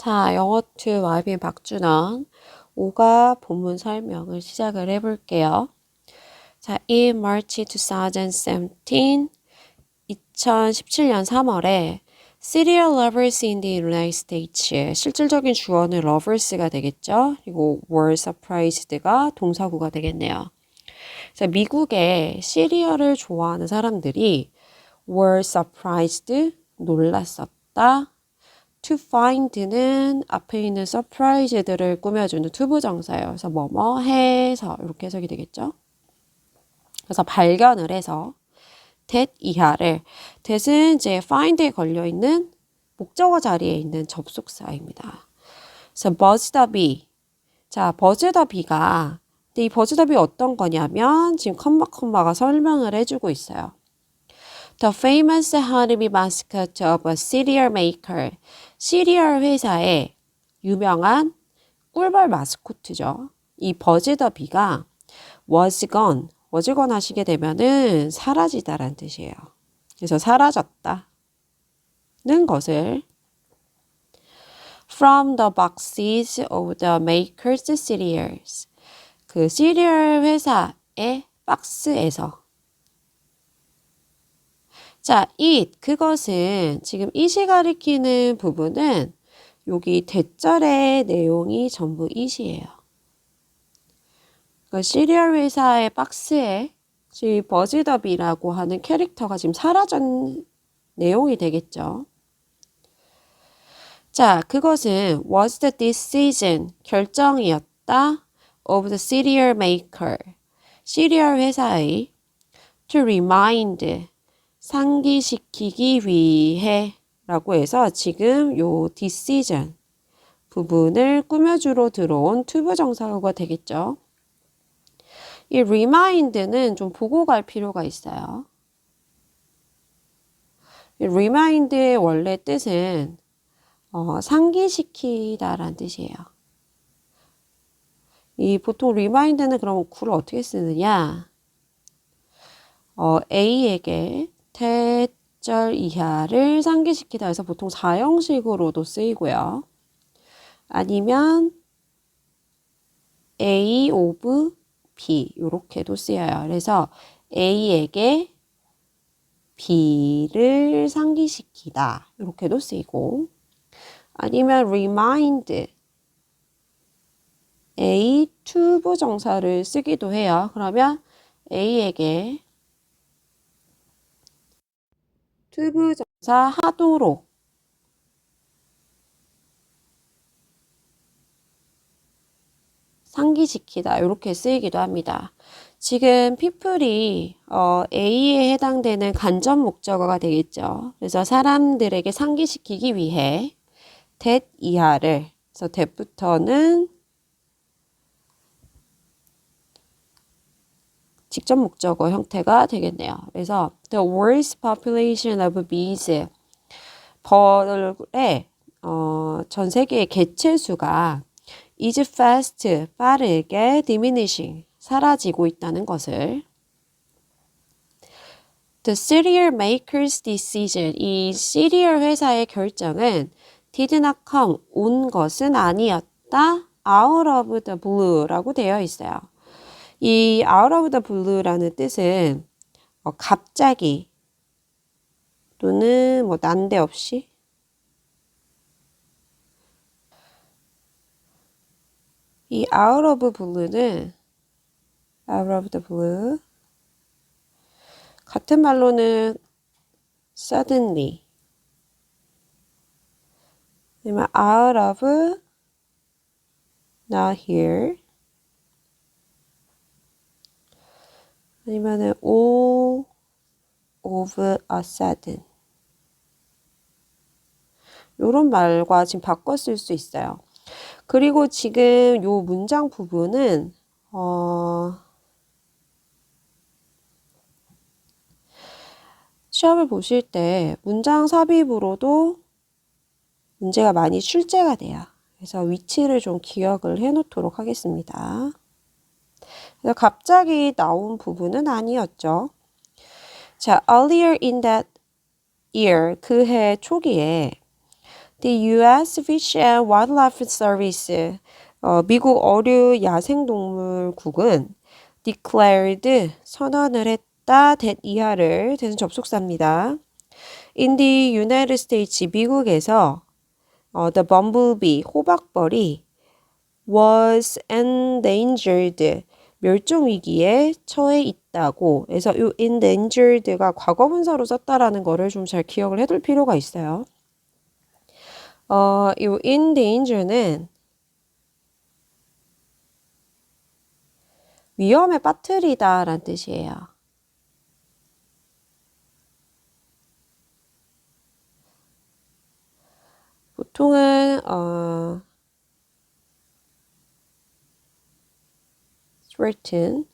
자, 영어 2 YB 박준원 5가 본문 설명을 시작을 해볼게요. 자, in March 2017, 2017년 3월에 Serial lovers in the United States, 실질적인 주어는 lovers가 되겠죠. 그리고 were surprised가 동사구가 되겠네요. 자, 미국의 시리얼을 좋아하는 사람들이 were surprised, 놀랐었다. to find는 앞에 있는 surprise들을 꾸며주는 투부정사예요. 그래서 뭐뭐 해서 이렇게 해석이 되겠죠. 그래서 발견을 해서 that 이하를 that은 이제 find에 걸려있는 목적어 자리에 있는 접속사입니다. 그래서 buzz the bee. 자, buzz the bee가 근데 이 buzz the bee 어떤 거냐면 지금 컴마가 설명을 해주고 있어요. The famous honeybee mascot of a cereal maker. 시리얼 회사의 유명한 꿀벌 마스코트죠. 이 버즈 더 비가 was gone 하시게 되면은 사라지다라는 뜻이에요. 그래서 사라졌다는 것을 from the boxes of the maker's cereals. 그 시리얼 회사의 박스에서. 자, 그것은 지금 it이 가리키는 부분은 여기 대절의 내용이 전부 it이에요. 그러니까 시리얼 회사의 박스에 지금 버즈더비라고 하는 캐릭터가 지금 사라진 내용이 되겠죠. 자, 그것은 was the decision, 결정이었다 of the cereal maker, 시리얼 회사의 to remind, 상기시키기 위해 라고 해서 지금 요 decision 부분을 꾸며주러 들어온 투부정사가 되겠죠. 이 remind는 좀 보고 갈 필요가 있어요. 이 remind의 원래 뜻은 상기시키다라는 뜻이에요. 이 보통 remind는 그럼 구를 어떻게 쓰느냐? A에게 대절 이하를 상기시키다 해서 보통 사형식으로도 쓰이고요. 아니면 A of B 이렇게도 쓰여요. 그래서 A에게 B를 상기시키다 이렇게도 쓰이고 아니면 remind A 투부정사를 쓰기도 해요. 그러면 A에게 투부정사 하도록 상기시키다 이렇게 쓰이기도 합니다. 지금 people이 A에 해당되는 간접 목적어가 되겠죠. 그래서 사람들에게 상기시키기 위해 that 이하를 그래서 that부터는 직접 목적어 형태가 되겠네요. 그래서 the world's population of bees 벌의 전 세계의 개체 수가 is fast 빠르게 diminishing 사라지고 있다는 것을 the cereal maker's decision 이 시리얼 회사의 결정은 did not come 온 것은 아니었다 out of the blue라고 되어 있어요. 이 out of the blue라는 뜻은 갑자기 또는 뭐 난데없이 이 out of blue는 out of the blue 같은 말로는 suddenly 아니면 out of not here 아니면은 all of a sudden 요런 말과 지금 바꿔 쓸 수 있어요. 그리고 지금 요 문장 부분은 시험을 보실 때 문장 삽입으로도 문제가 많이 출제가 돼요. 그래서 위치를 좀 기억을 해 놓도록 하겠습니다. 그래서 갑자기 나온 부분은 아니었죠. 자, earlier in that year, 그 해 초기에 The U.S. Fish and Wildlife Service, 미국 어류 야생동물국은 declared, 선언을 했다, that 이하를, that은 접속사입니다. In the United States, 미국에서 the bumblebee, 호박벌이 was endangered, 멸종위기에 처해 있다고. 그래서 이 endangered가 과거분사로 썼다라는 거를 좀 잘 기억을 해둘 필요가 있어요. 이 endanger는 위험에 빠뜨리다 라는 뜻이에요. 보통은 threaten,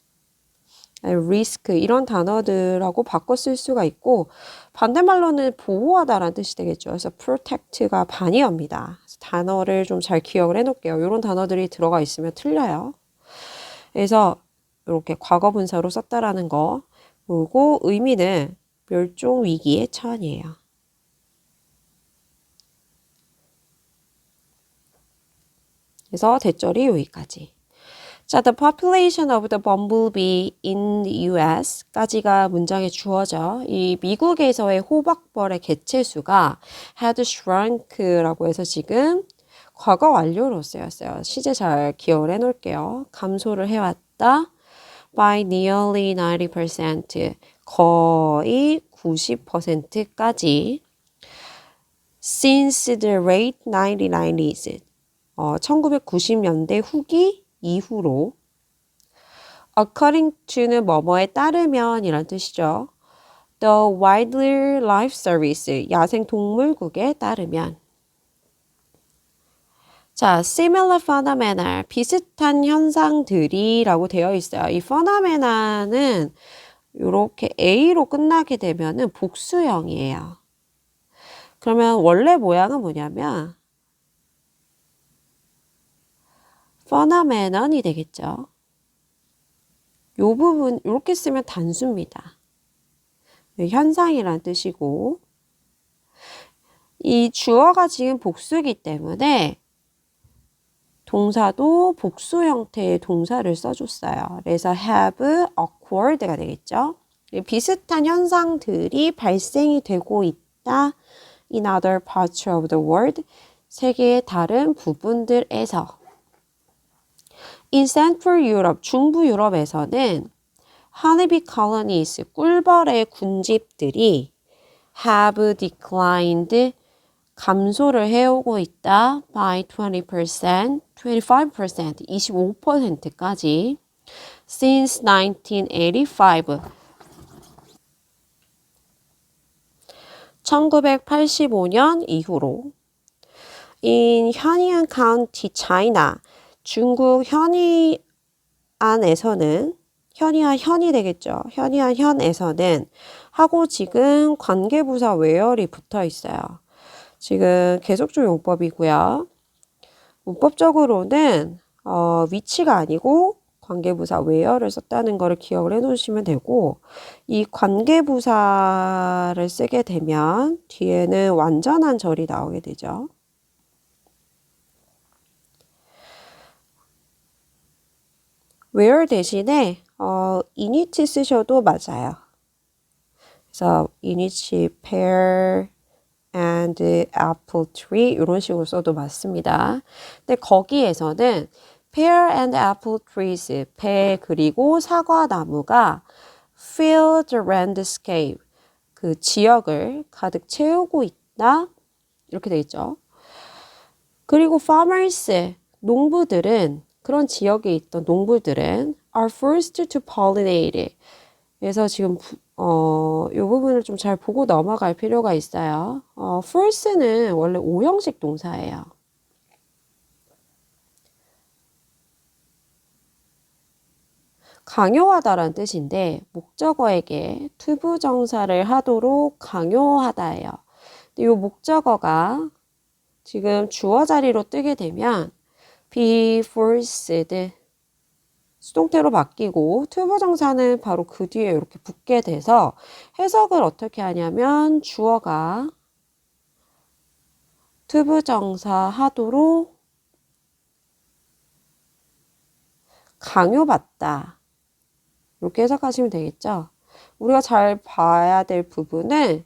risk 이런 단어들하고 바꿔 쓸 수가 있고 반대말로는 보호하다라는 뜻이 되겠죠. 그래서 protect가 반이어입니다. 단어를 좀 잘 기억을 해놓을게요. 이런 단어들이 들어가 있으면 틀려요. 그래서 이렇게 과거분사로 썼다라는 거 그리고 의미는 멸종 위기의 처한이에요. 그래서 대절이 여기까지. 자, the population of the bumblebee in the U.S.까지가 문장에 주어져. 이 미국에서의 호박벌의 개체수가 had shrunk라고 해서 지금 과거 완료로 쓰였어요. 시제 잘 기억을 해놓을게요. 감소를 해왔다. by nearly 90%, 거의 90%까지. since the late 1990s, 1990년대 후기 이후로. according to는 뭐뭐에 따르면 이란 뜻이죠. the Wildlife Service, 야생동물국에 따르면. 자, similar phenomena, 비슷한 현상들이 라고 되어 있어요. 이 phenomena는 이렇게 A로 끝나게 되면은 복수형이에요. 그러면 원래 모양은 뭐냐면 phenomenon이 되겠죠. 요 부분 이렇게 쓰면 단수입니다. 현상이란 뜻이고 이 주어가 지금 복수이기 때문에 동사도 복수 형태의 동사를 써줬어요. 그래서 have occurred가 되겠죠. 비슷한 현상들이 발생이 되고 있다. In other parts of the world, 세계의 다른 부분들에서. In Central Europe, 중부 유럽에서는 honeybee colonies, 꿀벌의 군집들이 have declined, 감소를 해오고 있다. by 20%, 25%, 25%까지. since 1985, 1985년 이후로. in 현이안 County, China, 중국 현이안에서는, 현이안 현이 되겠죠. 현이안 현에서는 하고 지금 관계부사 where이 붙어 있어요. 지금 계속적 용법이고요. 문법적으로는 위치가 아니고 관계부사 where를 썼다는 거를 기억을 해놓으시면 되고 이 관계부사를 쓰게 되면 뒤에는 완전한 절이 나오게 되죠. where 대신에 init 쓰셔도 맞아요. 그래서 init pear and apple tree 이런 식으로 써도 맞습니다. 근데 거기에서는 pear and apple trees, 배 그리고 사과 나무가 fill the landscape, 그 지역을 가득 채우고 있다. 이렇게 돼 있죠. 그리고 farmers, 농부들은, 그런 지역에 있던 농부들은 are first to pollinate. 그래서 지금 이 부분을 좀 잘 보고 넘어갈 필요가 있어요. first는 원래 5형식 동사예요. 강요하다라는 뜻인데 목적어에게 투부정사를 하도록 강요하다예요. 근데 이 목적어가 지금 주어 자리로 뜨게 되면 be forced, 수동태로 바뀌고 투부정사는 바로 그 뒤에 이렇게 붙게 돼서 해석을 어떻게 하냐면 주어가 투부정사 하도록 강요받다. 이렇게 해석하시면 되겠죠. 우리가 잘 봐야 될 부분은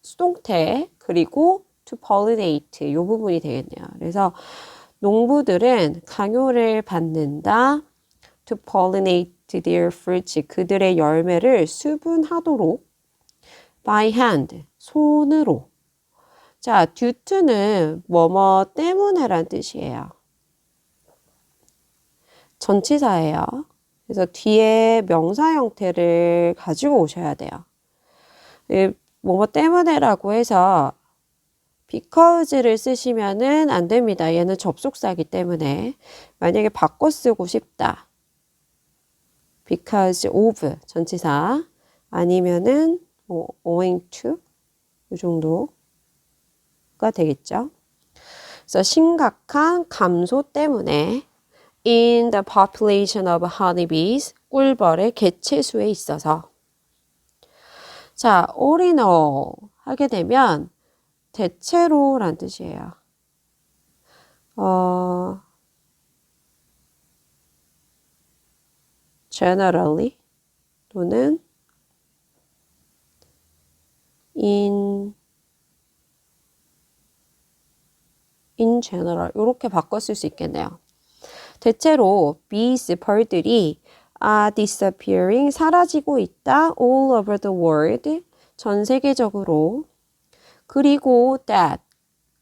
수동태 그리고 to pollinate 이 부분이 되겠네요. 그래서 농부들은 강요를 받는다. to pollinate their fruits 그들의 열매를 수분하도록 by hand 손으로. 자, due to는 뭐뭐 때문에란 뜻이에요. 전치사예요. 그래서 뒤에 명사 형태를 가지고 오셔야 돼요. 뭐뭐 때문에라고 해서 because를 쓰시면은 안 됩니다. 얘는 접속사이기 때문에. 만약에 바꿔 쓰고 싶다. because of 전치사 아니면은 뭐 owing to 이 정도가 되겠죠. 그래서 심각한 감소 때문에 in the population of honeybees 꿀벌의 개체수에 있어서 자, all in all 하게 되면 대체로란 뜻이에요. generally 또는 in general 이렇게 바꿔 쓸 수 있겠네요. 대체로 bees, 벌들이 are disappearing, 사라지고 있다. all over the world, 전 세계적으로. 그리고 that,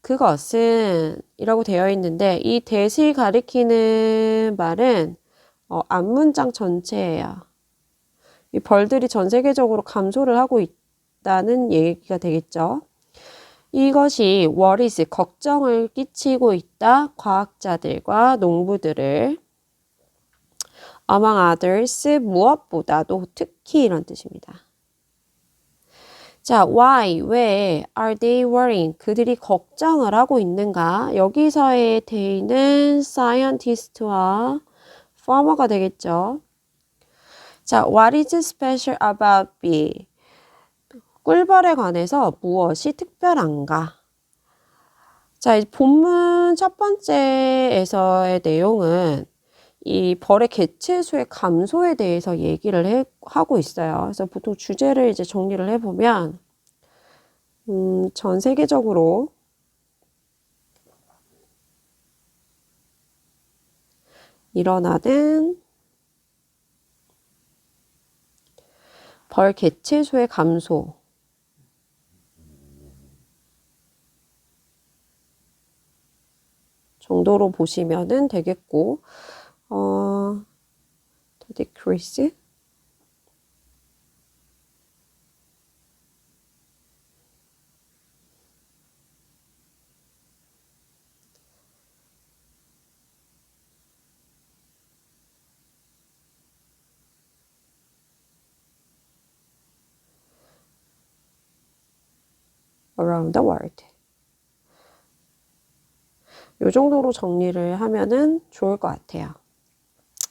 그것은 이라고 되어 있는데 이 that을 가리키는 말은 앞문장 전체예요. 이 벌들이 전 세계적으로 감소를 하고 있다는 얘기가 되겠죠. 이것이 worries, 걱정을 끼치고 있다. 과학자들과 농부들을 among others, 무엇보다도 특히 이런 뜻입니다. 자, why, 왜 are they worrying? 그들이 걱정을 하고 있는가? 여기서의 they는 scientist와 farmer가 되겠죠. 자, what is special about bee? 꿀벌에 관해서 무엇이 특별한가? 자, 본문 첫 번째에서의 내용은 이 벌의 개체수의 감소에 대해서 얘기를 하고 있어요. 그래서 보통 주제를 이제 정리를 해보면, 전 세계적으로 일어나는 벌 개체수의 감소. 정도로 보시면은 되겠고, decrease around the world. 이 정도로 정리를 하면은 좋을 것 같아요.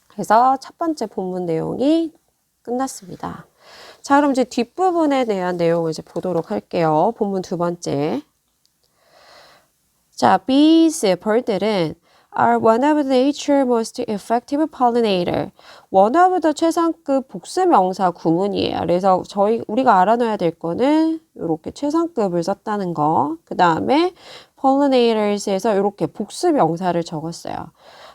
그래서 첫 번째 본문 내용이 끝났습니다. 자, 그럼 이제 뒷부분에 대한 내용을 이제 보도록 할게요. 본문 두 번째. 자, bees, 벌들은 are one of nature's most effective pollinator. one of the 최상급 복수명사 구문이에요. 그래서 우리가 알아놔야 될 거는 이렇게 최상급을 썼다는 거. 그 다음에 pollinators에서 이렇게 복수명사를 적었어요.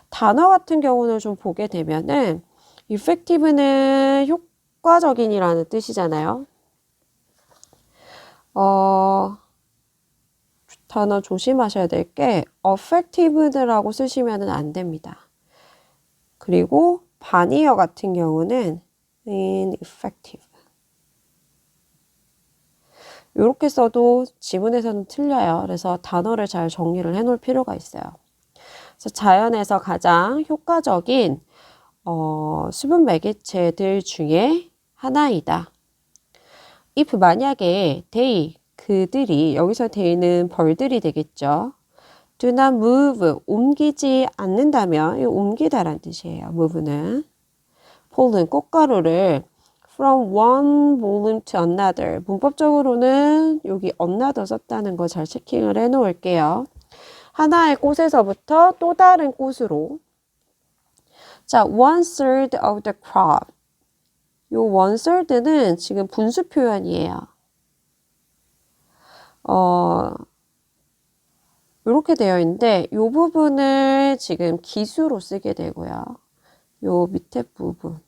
단어 같은 경우는 좀 보게 되면은 effective는 효과적인이라는 뜻이잖아요. 단어 조심하셔야 될 게 effective라고 쓰시면 안 됩니다. 그리고 반의어 같은 경우는 ineffective. 이렇게 써도 지문에서는 틀려요. 그래서 단어를 잘 정리를 해놓을 필요가 있어요. 그래서 자연에서 가장 효과적인 수분 매개체들 중에 하나이다. if 만약에 they 그들이 여기서 they는 벌들이 되겠죠. do not move 옮기지 않는다면 옮기다란 뜻이에요. move는 pollen 꽃가루를 from one volume to another. 문법적으로는 여기 another 썼다는 거 잘 체킹을 해 놓을게요. 하나의 꽃에서부터 또 다른 꽃으로. 자, 1/3 of the crop. 요 1/3는 지금 분수 표현이에요. 이렇게 되어 있는데 요 부분을 지금 기수로 쓰게 되고요. 요 밑에 부분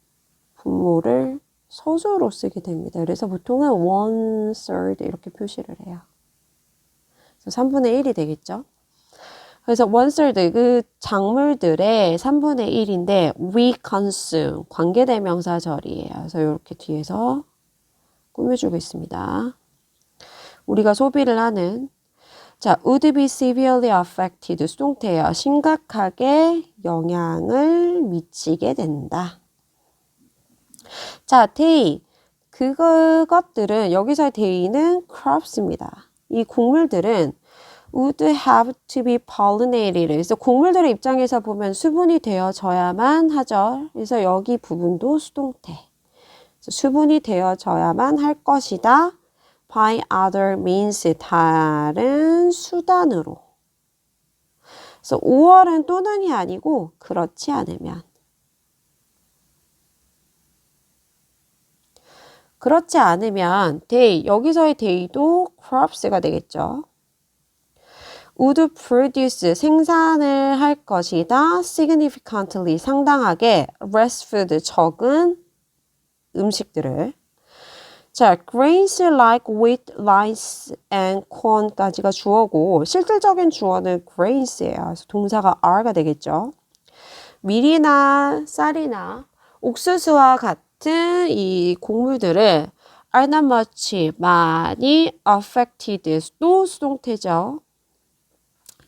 분모를 서술로 쓰게 됩니다. 그래서 보통은 1/3 이렇게 표시를 해요. 그래서 3분의 1이 되겠죠. 그래서 1/3 그 작물들의 3분의 1인데 we consume 관계대명사절이에요. 그래서 이렇게 뒤에서 꾸며주고 있습니다. 우리가 소비를 하는 자, would be severely affected 수동태예요. 심각하게 영향을 미치게 된다. 자, day. 그것들은 여기서의 day는 crops입니다. 이 곡물들은 would have to be pollinated. 그래서 곡물들의 입장에서 보면 수분이 되어져야만 하죠. 그래서 여기 부분도 수동태. 그래서 수분이 되어져야만 할 것이다. by other means. 다른 수단으로. 그래서 5월은 또는이 아니고 그렇지 않으면. 그렇지 않으면 day, 여기서의 day도 crops가 되겠죠. would produce, 생산을 할 것이다. significantly, 상당하게. less food, 적은 음식들을. 자, grains like wheat, rice, and corn까지가 주어고 실질적인 주어는 grains예요. 그래서 동사가 are가 되겠죠. 밀이나 쌀이나 옥수수와 같은 이 곡물들을 are not much, 많이 affected, 또 수동태죠.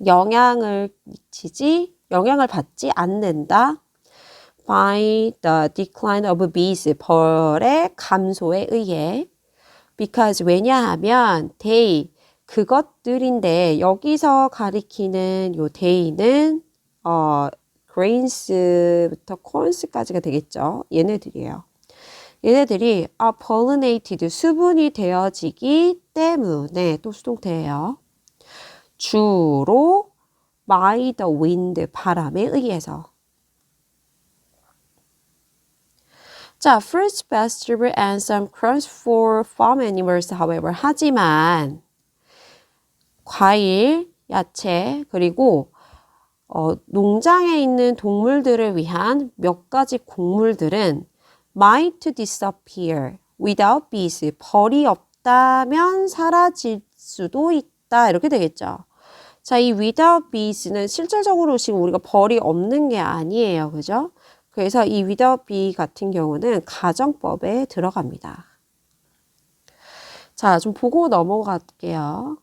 영향을 받지 않는다. by the decline of bees, 벌의 감소에 의해. because, 왜냐하면 they, 그것들인데 여기서 가리키는 요 they는 grains부터 corns까지가 되겠죠. 얘네들이에요. 얘네들이 are pollinated, 수분이 되어지기 때문에 또 수동태예요. 주로 by the wind, 바람에 의해서. 자, fruits, vegetables, and some crops for farm animals, however. 하지만 과일, 야채, 그리고 농장에 있는 동물들을 위한 몇 가지 곡물들은 might disappear without bees. 벌이 없다면 사라질 수도 있다. 이렇게 되겠죠. 자, 이 without bees는 실질적으로 지금 우리가 벌이 없는 게 아니에요. 그죠? 그래서 이 without bee 같은 경우는 가정법에 들어갑니다. 자, 좀 보고 넘어갈게요.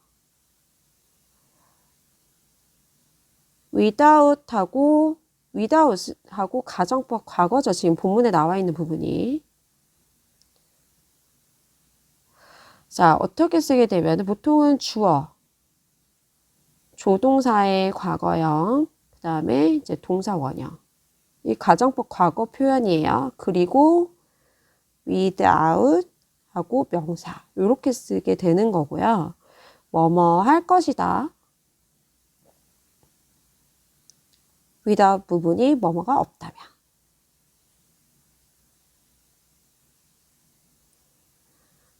without하고 가정법 과거죠. 지금 본문에 나와 있는 부분이. 자, 어떻게 쓰게 되면 보통은 주어, 조동사의 과거형, 그 다음에 이제 동사 원형. 이 가정법 과거 표현이에요. 그리고 without 하고 명사 이렇게 쓰게 되는 거고요. 뭐뭐 할 것이다. without 부분이 뭐뭐가 없다면.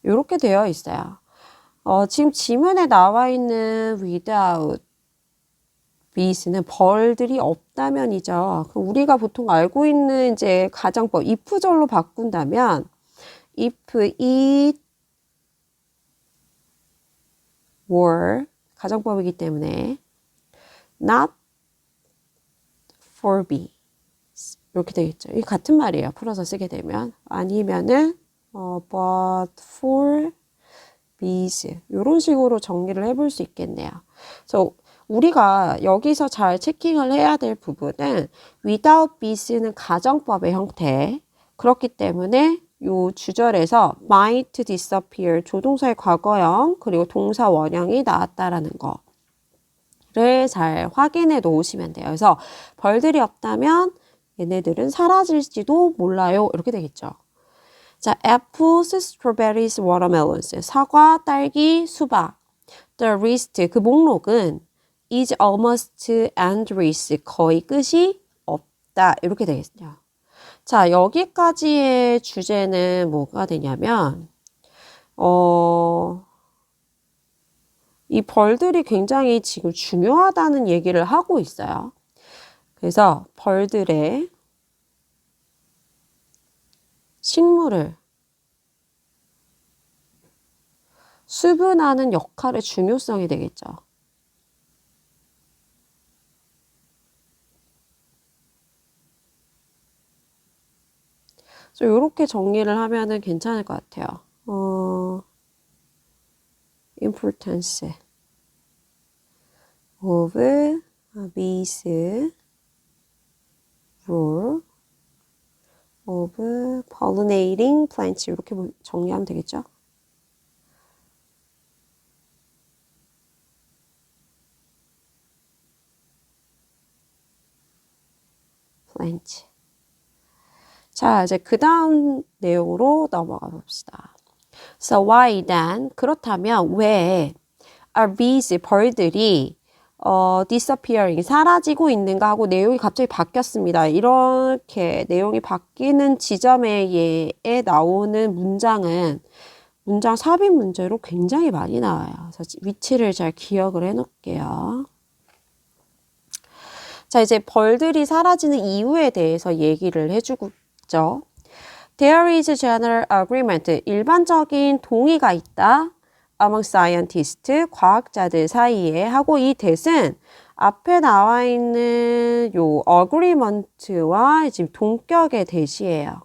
이렇게 되어 있어요. 지금 지문에 나와 있는 without bees는 벌들이 없다면이죠. 우리가 보통 알고 있는 이제 가정법 if절로 바꾼다면 if it were 가정법이기 때문에 not for bees 이렇게 되겠죠. 이 같은 말이에요. 풀어서 쓰게 되면 아니면은 but for bees 이런 식으로 정리를 해볼 수 있겠네요. 그래서 우리가 여기서 잘 체킹을 해야 될 부분은 without bees는 가정법의 형태. 그렇기 때문에 요 주절에서 might disappear 조동사의 과거형 그리고 동사 원형이 나왔다라는 거를 잘 확인해 놓으시면 돼요. 그래서 벌들이 없다면 얘네들은 사라질지도 몰라요. 이렇게 되겠죠. 자, apples, strawberries, watermelons. 사과, 딸기, 수박. The list, 그 목록은 is almost endless. 거의 끝이 없다. 이렇게 되겠죠. 자, 여기까지의 주제는 뭐가 되냐면, 이 벌들이 굉장히 지금 중요하다는 얘기를 하고 있어요. 그래서 벌들의 식물을 수분하는 역할의 중요성이 되겠죠. 그래서 이렇게 정리를 하면은 괜찮을 것 같아요. importance of bees role of pollinating plants 이렇게 정리하면 되겠죠? plant. 자, 이제 그 다음 내용으로 넘어가 봅시다. So why then? 그렇다면 왜 are bees, 벌들이 disappearing, 사라지고 있는가 하고 내용이 갑자기 바뀌었습니다. 이렇게 내용이 바뀌는 지점에 나오는 문장은 문장 삽입 문제로 굉장히 많이 나와요. 그래서 위치를 잘 기억을 해 놓을게요. 자, 이제 벌들이 사라지는 이유에 대해서 얘기를 해주고 있죠. There is general agreement. 일반적인 동의가 있다. Among scientists, 과학자들 사이에 하고 이 that은 앞에 나와 있는 요 agreement와 지금 동격의 that이에요.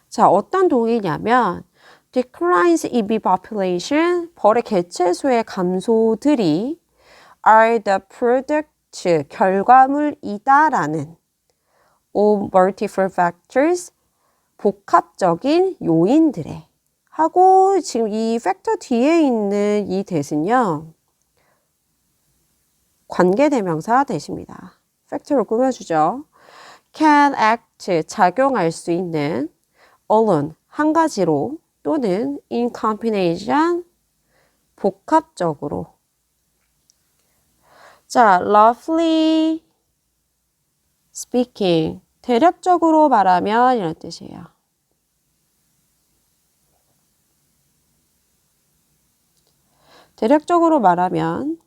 자, 어떤 동의냐면 declines in bee population, 벌의 개체수의 감소들이 are the product, 결과물이다라는 of multiple factors, 복합적인 요인들의 하고 지금 이 팩터 뒤에 있는 이 that은요. 관계대명사 that입니다. 팩터로 꾸며주죠. can act, 작용할 수 있는 alone, 한 가지로 또는 in combination, 복합적으로. 자, roughly speaking, 대략적으로 말하면 이런 뜻이에요. 대략적으로 말하면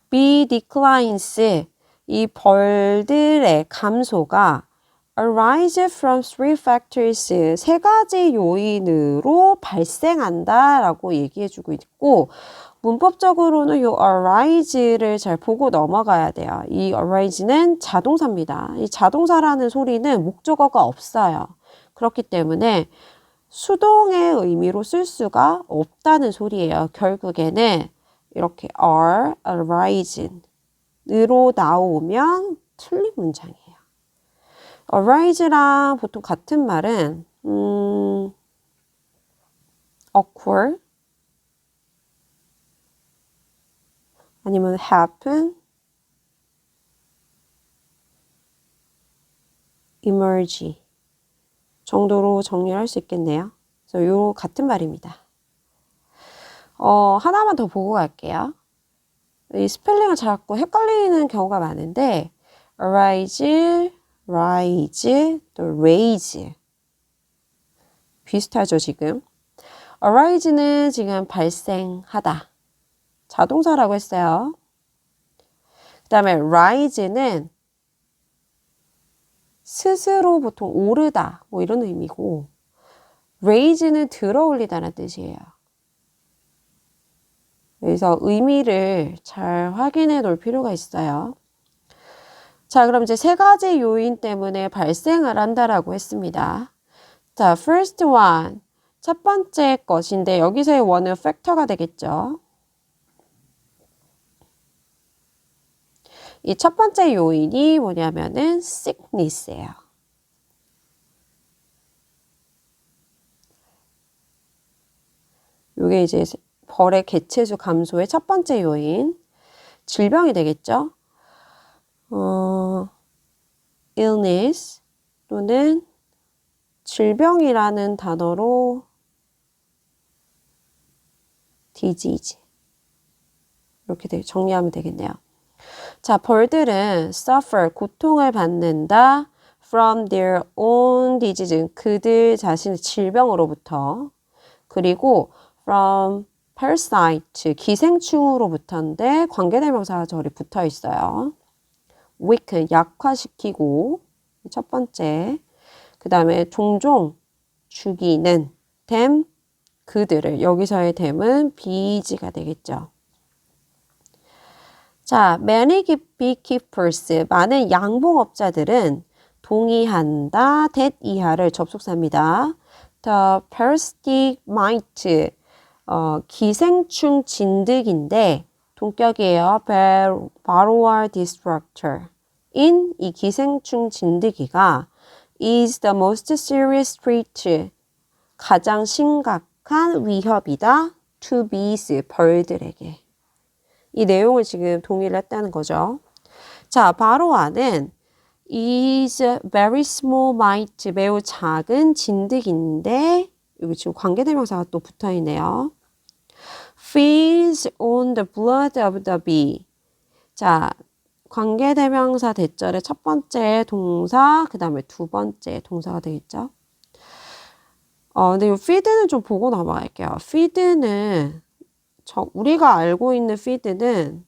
bee declines, 이 벌들의 감소가 arise from three factors, 세 가지 요인으로 발생한다라고 얘기해주고 있고 문법적으로는 이 arise를 잘 보고 넘어가야 돼요. 이 arise는 자동사입니다. 이 자동사라는 소리는 목적어가 없어요. 그렇기 때문에 수동의 의미로 쓸 수가 없다는 소리예요. 결국에는 이렇게 are arise으로 나오면 틀린 문장이에요. arise랑 보통 같은 말은 occur 아니면 happen, emerge 정도로 정리할 수 있겠네요. 그래서 요 같은 말입니다. 하나만 더 보고 갈게요. 이 스펠링을 자꾸 헷갈리는 경우가 많은데 arise, rise, 또 raise 비슷하죠 지금. arise는 지금 발생하다. 자동사라고 했어요. 그 다음에 rise는 스스로 보통 오르다 뭐 이런 의미고 raise는 들어 올리다는 뜻이에요. 그래서 의미를 잘 확인해 놓을 필요가 있어요. 자, 그럼 이제 세 가지 요인 때문에 발생을 한다라고 했습니다. 자, first one. 첫 번째 것인데 여기서의 one은 factor가 되겠죠. 이 첫 번째 요인이 뭐냐면은 sickness예요. 이게 이제 벌의 개체수 감소의 첫 번째 요인, 질병이 되겠죠. illness 또는 질병이라는 단어로 disease 이렇게 정리하면 되겠네요. 자, 벌들은 suffer, 고통을 받는다 from their own disease, 그들 자신의 질병으로부터. 그리고 from parasite, 기생충으로부터인데 관계대명사가 저리 붙어 있어요. weaken, 약화시키고, 첫 번째. 그 다음에 종종 죽이는 them, 그들을. 여기서의 them은 bees가 되겠죠. 자, many beekeepers, 많은 양봉업자들은 동의한다, that 이하를 접속사입니다. The parasitic mite, 기생충 진드기인데 동격이에요. varroa destructor. 인 이 기생충 진드기가 is the most serious threat, 가장 심각한 위협이다. to bees, 벌들에게. 이 내용을 지금 동의를 했다는 거죠. 자, 바로아는 is very small mite, 매우 작은 진드기인데 여기 지금 관계대명사가 또 붙어있네요. feeds on the blood of the bee. 자, 관계대명사 대절의 첫 번째 동사, 그 다음에 두 번째 동사가 되겠죠. 근데 이 feed는 좀 보고 넘어갈게요. feed는 우리가 알고 있는 feed는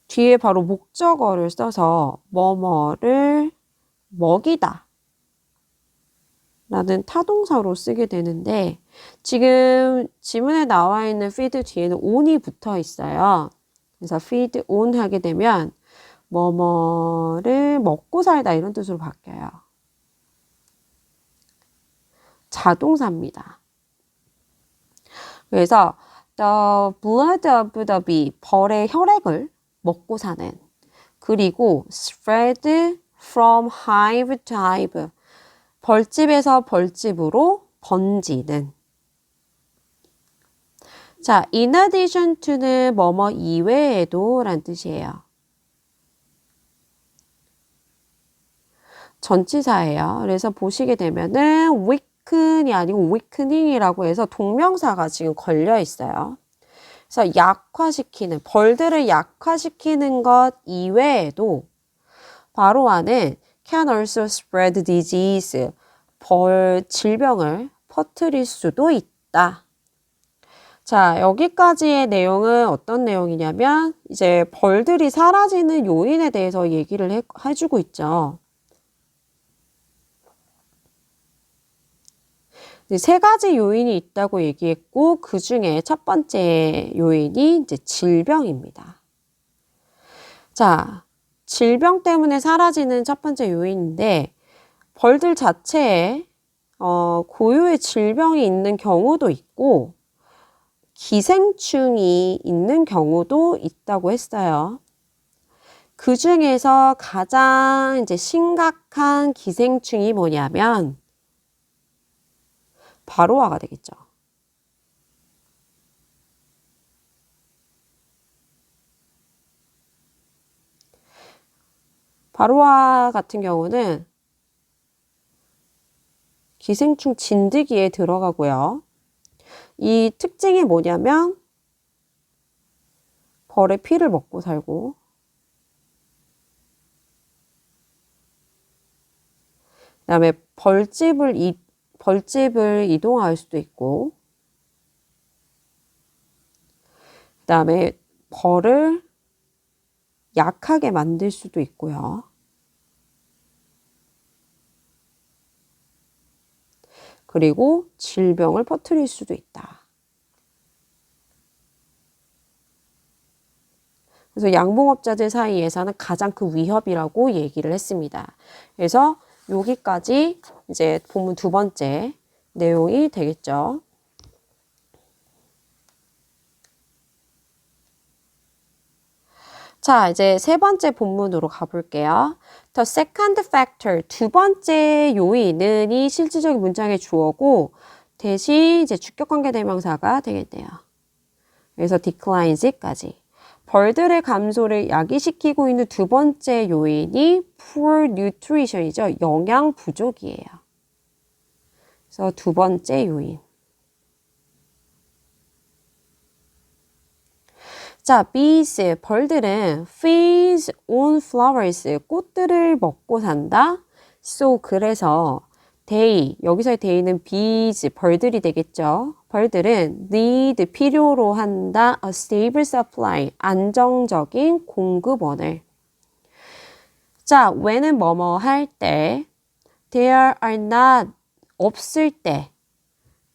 뒤에 바로 목적어를 써서 뭐뭐를 먹이다 라는 타동사로 쓰게 되는데 지금 지문에 나와 있는 feed 뒤에는 on이 붙어 있어요. 그래서 feed on 하게 되면 뭐뭐를 먹고 살다 이런 뜻으로 바뀌어요. 자동사입니다. 그래서 the blood of the bee, 벌의 혈액을 먹고 사는. 그리고 spread from hive to hive, 벌집에서 벌집으로 번지는. 자, in addition to는 뭐뭐 이외에도 라는 뜻이에요. 전치사예요. 그래서 보시게 되면은 weaken이 아니고 weakening이라고 해서 동명사가 지금 걸려 있어요. 그래서 약화시키는, 벌들을 약화시키는 것 이외에도 바로아는 can also spread disease, 질병을 퍼뜨릴 수도 있다. 자, 여기까지의 내용은 어떤 내용이냐면 이제 벌들이 사라지는 요인에 대해서 얘기를 해주고 있죠. 세 가지 요인이 있다고 얘기했고 그 중에 첫 번째 요인이 이제 질병입니다. 자, 질병 때문에 사라지는 첫 번째 요인인데 벌들 자체에 고유의 질병이 있는 경우도 있고 기생충이 있는 경우도 있다고 했어요. 그 중에서 가장 이제 심각한 기생충이 뭐냐면 바로아가 되겠죠. 바로아 같은 경우는 기생충 진드기에 들어가고요. 이 특징이 뭐냐면 벌의 피를 먹고 살고 그다음에 벌집을 이동할 수도 있고 그다음에 벌을 약하게 만들 수도 있고요. 그리고 질병을 퍼뜨릴 수도 있다. 그래서 양봉업자들 사이에서는 가장 큰 위협이라고 얘기를 했습니다. 그래서 여기까지 이제 본문 두 번째 내용이 되겠죠. 자, 이제 세 번째 본문으로 가볼게요. The second factor, 두 번째 요인은 이 실질적인 문장의 주어고 대신 이제 주격관계대명사가 되겠네요. 그래서 declines까지. 벌들의 감소를 야기시키고 있는 두 번째 요인이 poor nutrition이죠. 영양 부족이에요. 그래서 두 번째 요인. 자, bees, 벌들은 feeds on flowers, 꽃들을 먹고 산다. So, 그래서 they, 여기서의 they는 bees, 벌들이 되겠죠. 벌들은 need, 필요로 한다. A stable supply, 안정적인 공급원을. 자, when은 뭐뭐 할 때, there are not, 없을 때,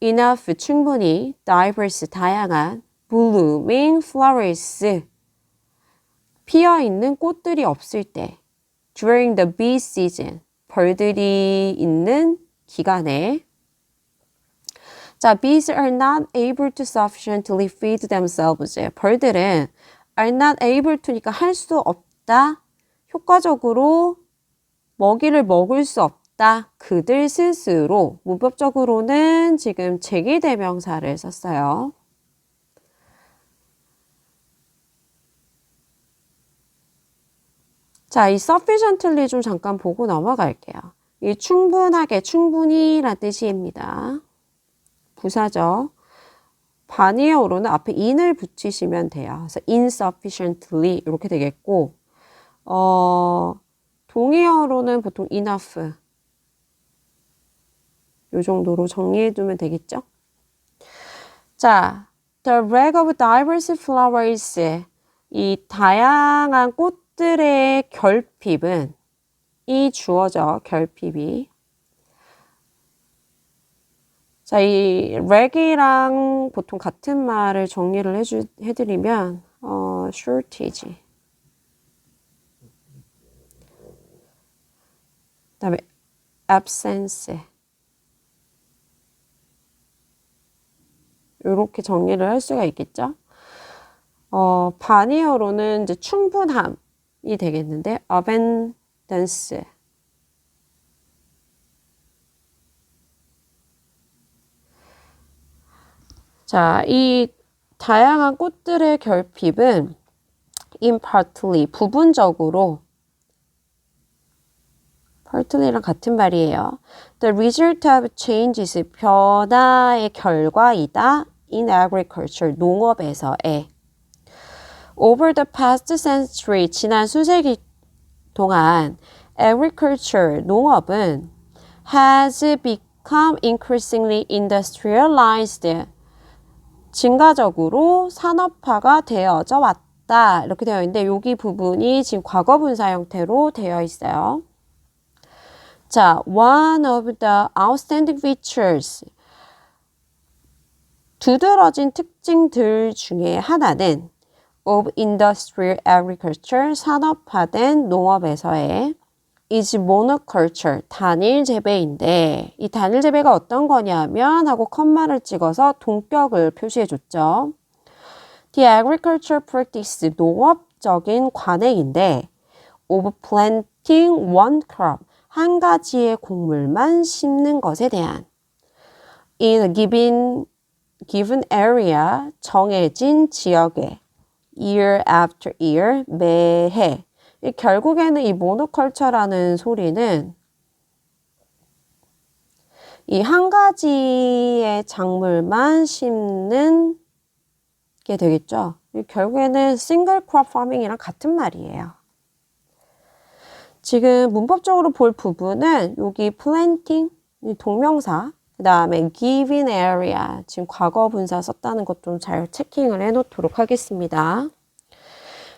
enough, 충분히, diverse, 다양한, blooming flowers, 피어있는 꽃들이 없을 때, during the bee season, 벌들이 있는 기간에. 자, bees are not able to sufficiently feed themselves. 벌들은 are not able to니까 할 수 없다. 효과적으로 먹이를 먹을 수 없다. 그들 스스로. 문법적으로는 지금 제기대명사를 썼어요. 자, 이 sufficiently 좀 잠깐 보고 넘어갈게요. 이 충분하게, 충분히란 뜻입니다. 부사죠. 반의어로는 앞에 in을 붙이시면 돼요. 그래서 insufficiently 이렇게 되겠고, 동의어로는 보통 enough 이 정도로 정리해두면 되겠죠. 자, the rag of diverse flowers, 이 다양한 꽃들의 결핍은 이 주어져, 결핍이. 자, 이 rag이랑 보통 같은 말을 정리를 해드리면 shortage. 그다음에 absence. 이렇게 정리를 할 수가 있겠죠. 반의어로는 이제 충분함이 되겠는데 abundance. 자, 이 다양한 꽃들의 결핍은 in partly, 부분적으로, partly랑 같은 말이에요. The result of changes, 변화의 결과이다. in agriculture, 농업에서의. Over the past century, 지난 수세기 동안 agriculture, 농업은 has become increasingly industrialized, 증가적으로 산업화가 되어져 왔다. 이렇게 되어 있는데 여기 부분이 지금 과거분사 형태로 되어 있어요. 자, one of the outstanding features, 두드러진 특징들 중에 하나는 of industrial agriculture, 산업화된 농업에서의 is monoculture, 단일 재배인데 이 단일 재배가 어떤 거냐면 하고 컴마를 찍어서 동격을 표시해 줬죠. The agricultural practice, 농업적인 관행인데 of planting one crop, 한 가지의 곡물만 심는 것에 대한 in a given area, 정해진 지역에 year after year, 매해. 결국에는 이 모노컬처라는 소리는 이 한 가지의 작물만 심는 게 되겠죠. 결국에는 싱글 크롭 파밍이랑 같은 말이에요. 지금 문법적으로 볼 부분은 여기 planting, 동명사, 그 다음에 given area, 지금 과거 분사 썼다는 것 좀 잘 체킹을 해놓도록 하겠습니다.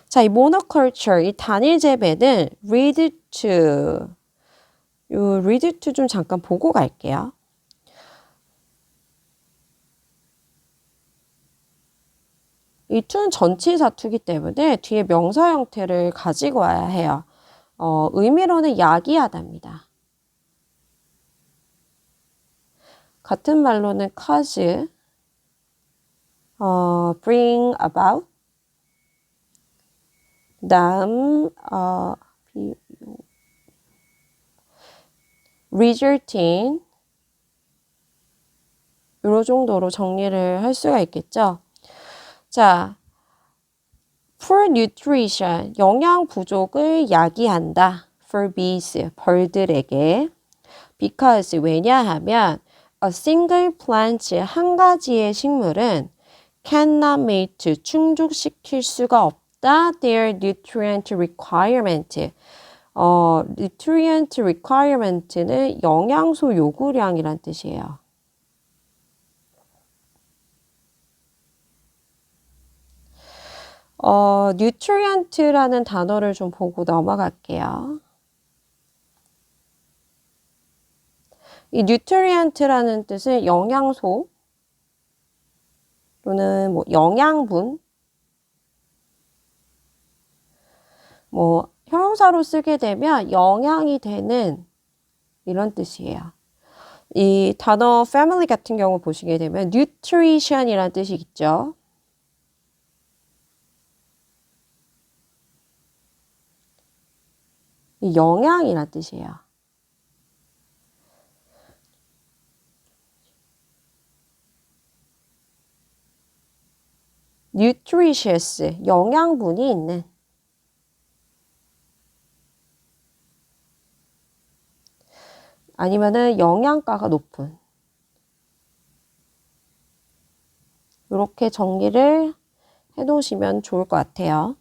자, 이 monoculture, 이 단일 재배는 lead to, 요 lead to 좀 잠깐 보고 갈게요. 이 to는 전치사 to이기 때문에 뒤에 명사 형태를 가지고 와야 해요. 의미로는 야기하다입니다. 같은 말로는 cause, bring about, 그 다음 resulting, 이 정도로 정리를 할 수가 있겠죠. 자, poor nutrition, 영양 부족을 야기한다. for bees, 벌들에게. because, 왜냐하면 A single plant, 한 가지의 식물은 cannot meet, 충족시킬 수가 없다. Their nutrient requirement. nutrient requirement는 영양소 요구량이란 뜻이에요. nutrient라는 단어를 좀 보고 넘어갈게요. 이 nutrient라는 뜻은 영양소 또는 뭐 영양분, 뭐 형용사로 쓰게 되면 영양이 되는 이런 뜻이에요. 이 단어 family 같은 경우 보시게 되면 nutrition이라는 뜻이 있죠. 영양이란 뜻이에요. nutritious, 영양분이 있는. 아니면은 영양가가 높은. 이렇게 정리를 해 놓으시면 좋을 것 같아요.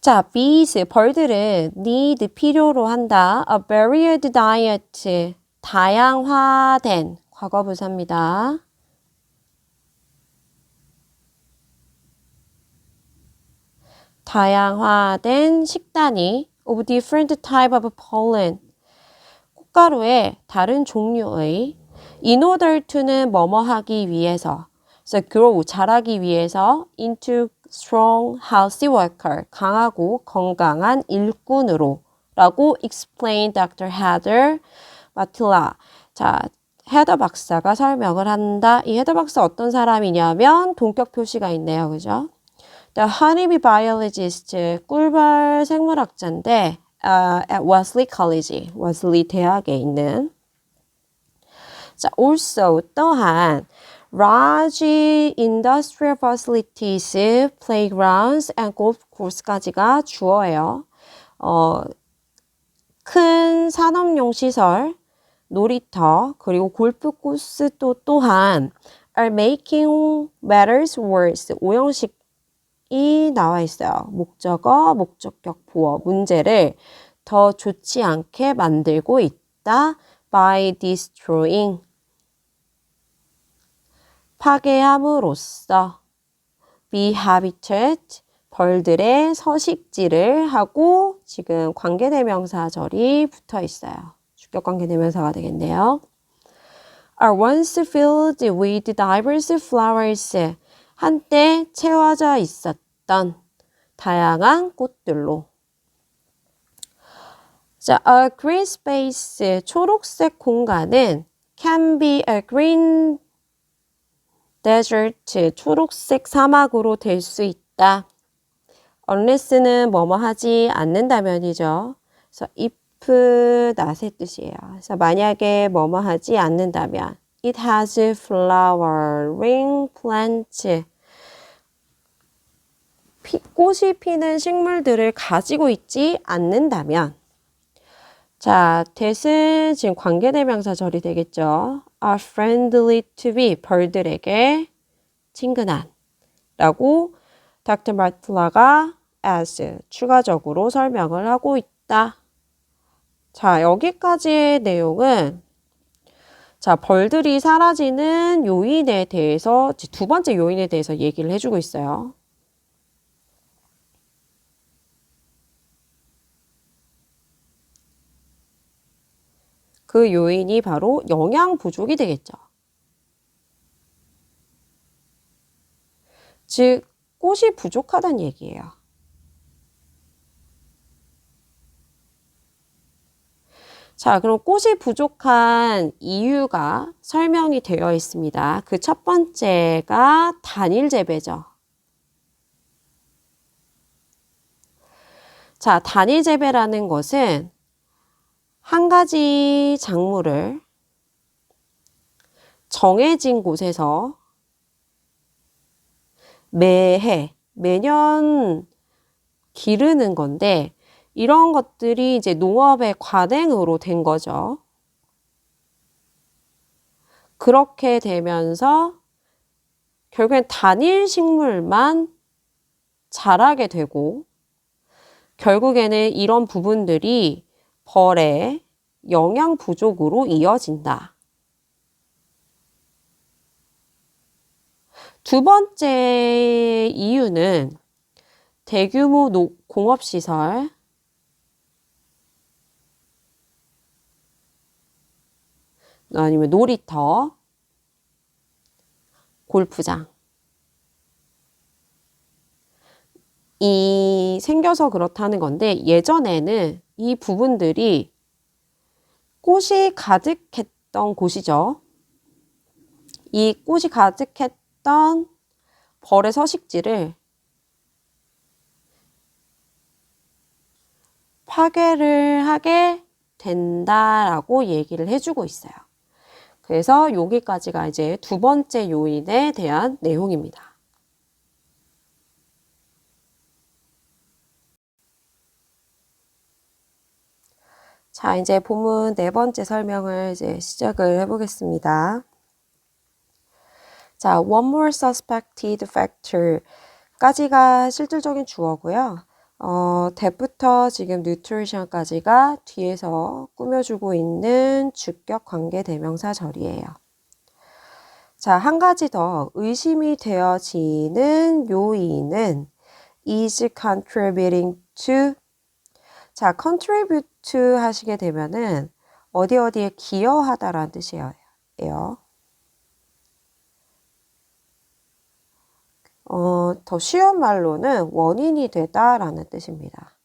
자, bees, 벌들은 need, 필요로 한다. A varied diet, 다양화된, 과거분사입니다. 다양화된 식단이 of different type of pollen, 꽃가루의 다른 종류의 in order to는 뭐뭐 하기 위해서, so grow, 자라기 위해서 into strong, healthy worker, 강하고 건강한 일꾼으로 라고 explain Dr. Heather Matilla. 자, 헤더 박사가 설명을 한다. 이 헤더 박사 어떤 사람이냐면 동격 표시가 있네요. 그죠? The honeybee biologist, 꿀벌 생물학자인데 at Wesley College, 웨슬리 대학에 있는. 자, also 또한 large industrial facilities, playgrounds and golf course까지가 주어예요. 큰 산업용 시설, 놀이터, 그리고 골프 코스 또한 are making matters worse, 오형식이 나와 있어요. 목적어, 목적격, 보어, 문제를 더 좋지 않게 만들고 있다. by destroying, 파괴함으로써. be habitat, 벌들의 서식지를 하고 지금 관계대명사절이 붙어 있어요. 주격 관계대명사가 되겠네요. are once filled with diverse flowers, 한때 채워져 있었던 다양한 꽃들로. 자, a green space, 초록색 공간은 can be a green desert, 초록색 사막으로 될 수 있다. unless는 뭐뭐 하지 않는다면이죠. 그래서 if not의 뜻이에요. 그래서 만약에 뭐뭐 하지 않는다면 it has flowering plants, 꽃이 피는 식물들을 가지고 있지 않는다면. 자, that은 지금 관계대명사절이 되겠죠. are friendly to be, 벌들에게 친근한 라고 Dr. Matill가 as 추가적으로 설명을 하고 있다. 자, 여기까지의 내용은 자, 벌들이 사라지는 요인에 대해서 두 번째 요인에 대해서 얘기를 해주고 있어요. 그 요인이 바로 영양 부족이 되겠죠. 즉, 꽃이 부족하다는 얘기예요. 자, 그럼 꽃이 부족한 이유가 설명이 되어 있습니다. 그 첫 번째가 단일 재배죠. 자, 단일 재배라는 것은 한 가지 작물을 정해진 곳에서 매년 기르는 건데, 이런 것들이 이제 농업의 관행으로 된 거죠. 그렇게 되면서 결국엔 단일 식물만 자라게 되고 결국에는 이런 부분들이 벌의 영양 부족으로 이어진다. 두 번째 이유는 대규모 공업시설, 아니면 놀이터, 골프장. 이 생겨서 그렇다는 건데 예전에는 이 부분들이 꽃이 가득했던 곳이죠. 이 꽃이 가득했던 벌의 서식지를 파괴를 하게 된다라고 얘기를 해주고 있어요. 그래서 여기까지가 이제 두 번째 요인에 대한 내용입니다. 자, 이제 본문 네 번째 설명을 이제 시작을 해보겠습니다. 자, one more suspected factor까지가 실질적인 주어고요. that부터 지금 nutrition까지가 뒤에서 꾸며주고 있는 주격 관계 대명사 절이에요. 자, 한 가지 더 의심이 되어지는 요인은 is contributing to. 자, contribute to 하시게 되면은 어디에 기여하다라는 뜻이에요. 더 쉬운 말로는 원인이 되다라는 뜻입니다.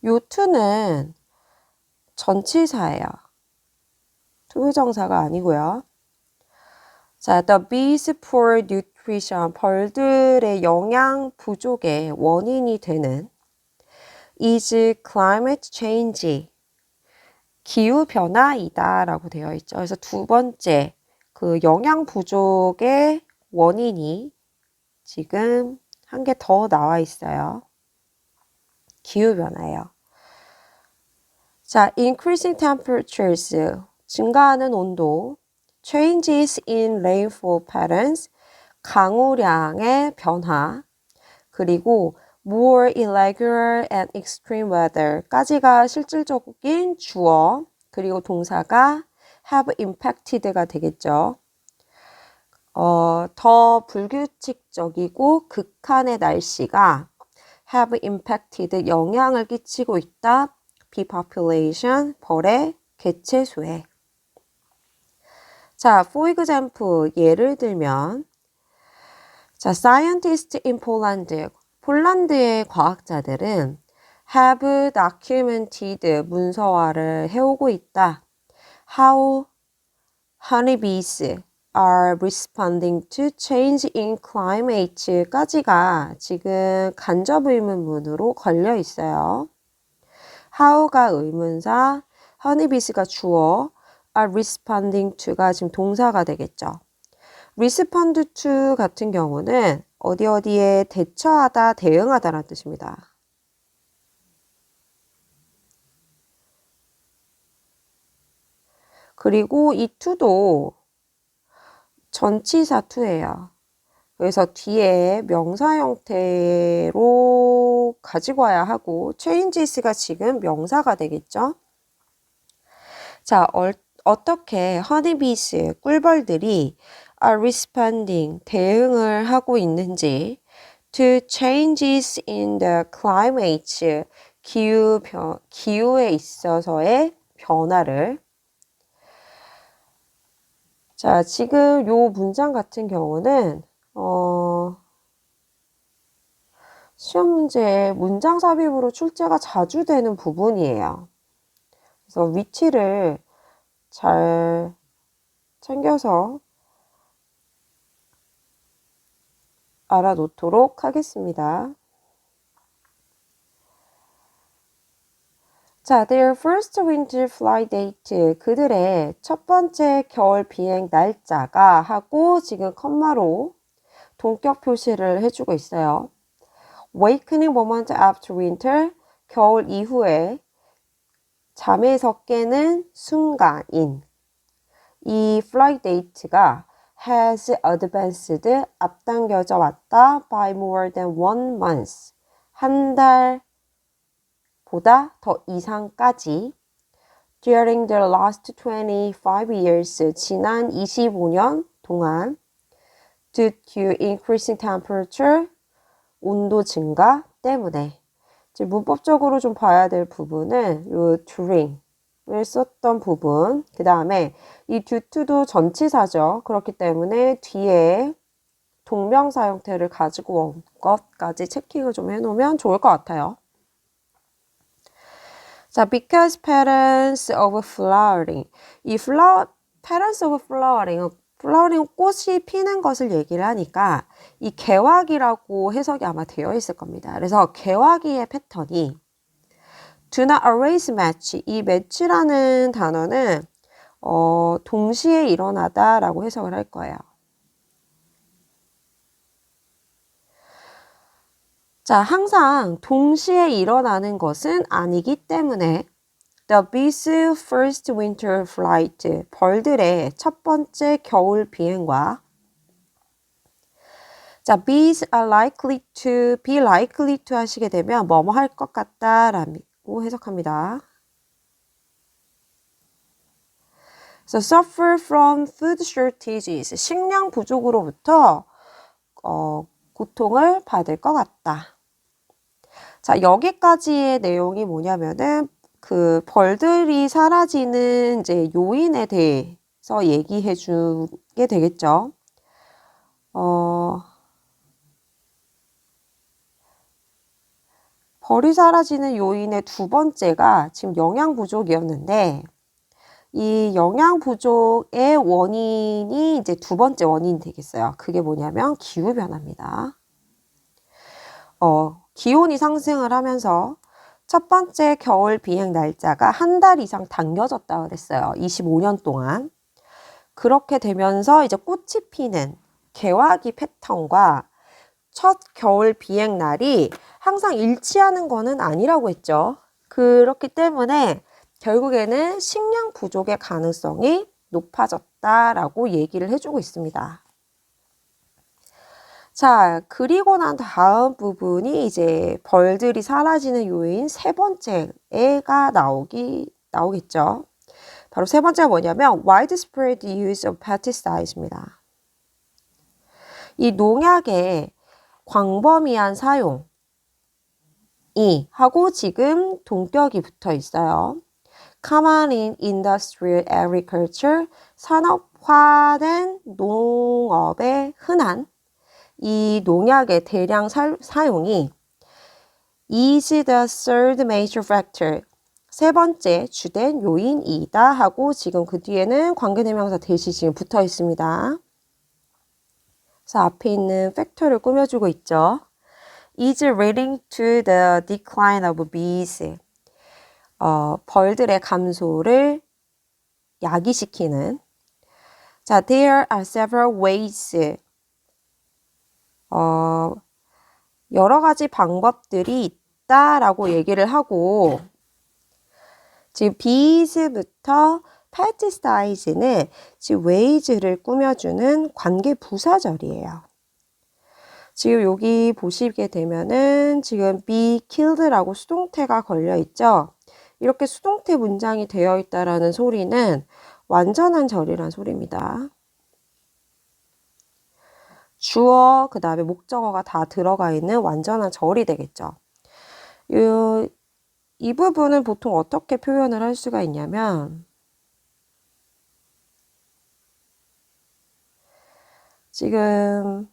요 to는 전치사예요. 투부정사가 아니고요. 자, the bees poor nutrition, 벌들의 영양 부족의 원인이 되는 is climate change, 기후변화이다 라고 되어 있죠. 그래서 두 번째, 그 영양 부족의 원인이 지금 한 개 더 나와 있어요. 기후변화예요. 자, increasing temperatures, 증가하는 온도, changes in rainfall patterns, 강우량의 변화, 그리고 more irregular and extreme weather까지가 실질적인 주어, 그리고 동사가 have impacted가 되겠죠. 더 불규칙적이고 극한의 날씨가 have impacted, 영향을 끼치고 있다. bee population, 벌의 개체수에. 자, for example, 예를 들면 자, scientists in Poland, 폴란드의 과학자들은 have documented, 문서화를 해오고 있다. How honeybees are responding to change in climate까지가 지금 간접 의문문으로 걸려 있어요. how가 의문사, honeybees가 주어, are responding to가 지금 동사가 되겠죠. respond to 같은 경우는 어디에 대처하다, 대응하다라는 뜻입니다. 그리고 이 to도 전치사 to예요. 그래서 뒤에 명사 형태로 가지고 와야 하고 changes가 지금 명사가 되겠죠. 자, 어떻게 honeybees, 꿀벌들이 are responding, 대응을 하고 있는지 to changes in the climate, 기후에 있어서의 변화를. 자, 지금 요 문장 같은 경우는 시험 문제에 문장 삽입으로 출제가 자주 되는 부분이에요. 그래서 위치를 잘 챙겨서 알아놓도록 하겠습니다. 자, their first winter flight date, 그들의 첫 번째 겨울 비행 날짜가 하고 지금 컴마로 동격 표시를 해주고 있어요. Wakening moment after winter, 겨울 이후에 잠에서 깨는 순간인. 이 flight date가 has advanced 앞당겨져 왔다 by more than 1 month 한 달보다 더 이상까지 during the last 25 years 지난 25년 동안 due to increasing temperature 온도 증가 때문에 이제 문법적으로 좀 봐야 될 부분은 요 during을 썼던 부분 그 다음에 이 due to도 전치사죠. 그렇기 때문에 뒤에 동명사 형태를 가지고 온 것까지 체킹을 좀 해놓으면 좋을 것 같아요. 자, because patterns of flowering. 이 patterns of flowering, 꽃이 피는 것을 얘기를 하니까 이 개화기라고 해석이 아마 되어 있을 겁니다. 그래서 개화기의 패턴이 do not always match. 이 match라는 단어는 동시에 일어나다라고 해석을 할 거예요. 자, 항상 동시에 일어나는 것은 아니기 때문에 The bees' first winter flight, 벌들의 첫 번째 겨울 비행과 자, bees are likely to, be likely to 하시게 되면 뭐뭐 할 것 같다라고 해석합니다. So, suffer from food shortages, 식량 부족으로부터 고통을 받을 것 같다. 자, 여기까지의 내용이 뭐냐면은 그 벌들이 사라지는 이제 요인에 대해서 얘기해 주게 되겠죠. 벌이 사라지는 요인의 두 번째가 지금 영양 부족이었는데 이 영양 부족의 원인이 이제 두 번째 원인이 되겠어요. 그게 뭐냐면 기후 변화입니다. 기온이 상승을 하면서 첫 번째 겨울 비행 날짜가 한 달 이상 당겨졌다고 그랬어요. 25년 동안. 그렇게 되면서 이제 꽃이 피는 개화기 패턴과 첫 겨울 비행 날이 항상 일치하는 거는 아니라고 했죠. 그렇기 때문에 결국에는 식량 부족의 가능성이 높아졌다라고 얘기를 해주고 있습니다. 자, 그리고 난 다음 부분이 이제 벌들이 사라지는 요인 세 번째가 나오겠죠. 바로 세 번째가 뭐냐면 widespread use of pesticide입니다. 이 농약의 광범위한 사용이 하고 지금 동격이 붙어 있어요. Common in industrial agriculture, 산업화된 농업에 흔한 이 농약의 대량 사용이 is the third major factor, 세 번째 주된 요인이다 하고 지금 그 뒤에는 관계대명사 대시 지금 붙어 있습니다. 그래서 앞에 있는 팩터를 꾸며주고 있죠. is leading to the decline of bees. 벌들의 감소를 야기시키는. 자, there are several ways. 여러 가지 방법들이 있다라고 얘기를 하고 지금 bees부터 pesticide는 지금 ways를 꾸며주는 관계 부사절이에요. 지금 여기 보시게 되면은 지금 be killed라고 수동태가 걸려 있죠. 이렇게 수동태 문장이 되어 있다라는 소리는 완전한 절이란 소리입니다. 주어, 그 다음에 목적어가 다 들어가 있는 완전한 절이 되겠죠. 이 부분은 보통 어떻게 표현을 할 수가 있냐면 지금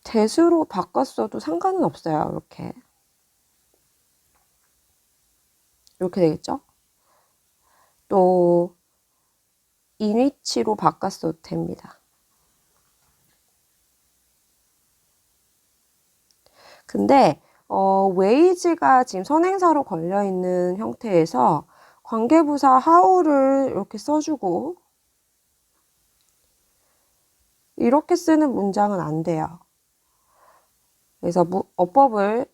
대수로 바꿨어도 상관은 없어요. 이렇게 되겠죠. 또 인위치로 바꿨어도 됩니다. 근데 ways가 지금 선행사로 걸려있는 형태에서 관계부사 how를 이렇게 써주고 이렇게 쓰는 문장은 안 돼요. 그래서 어법을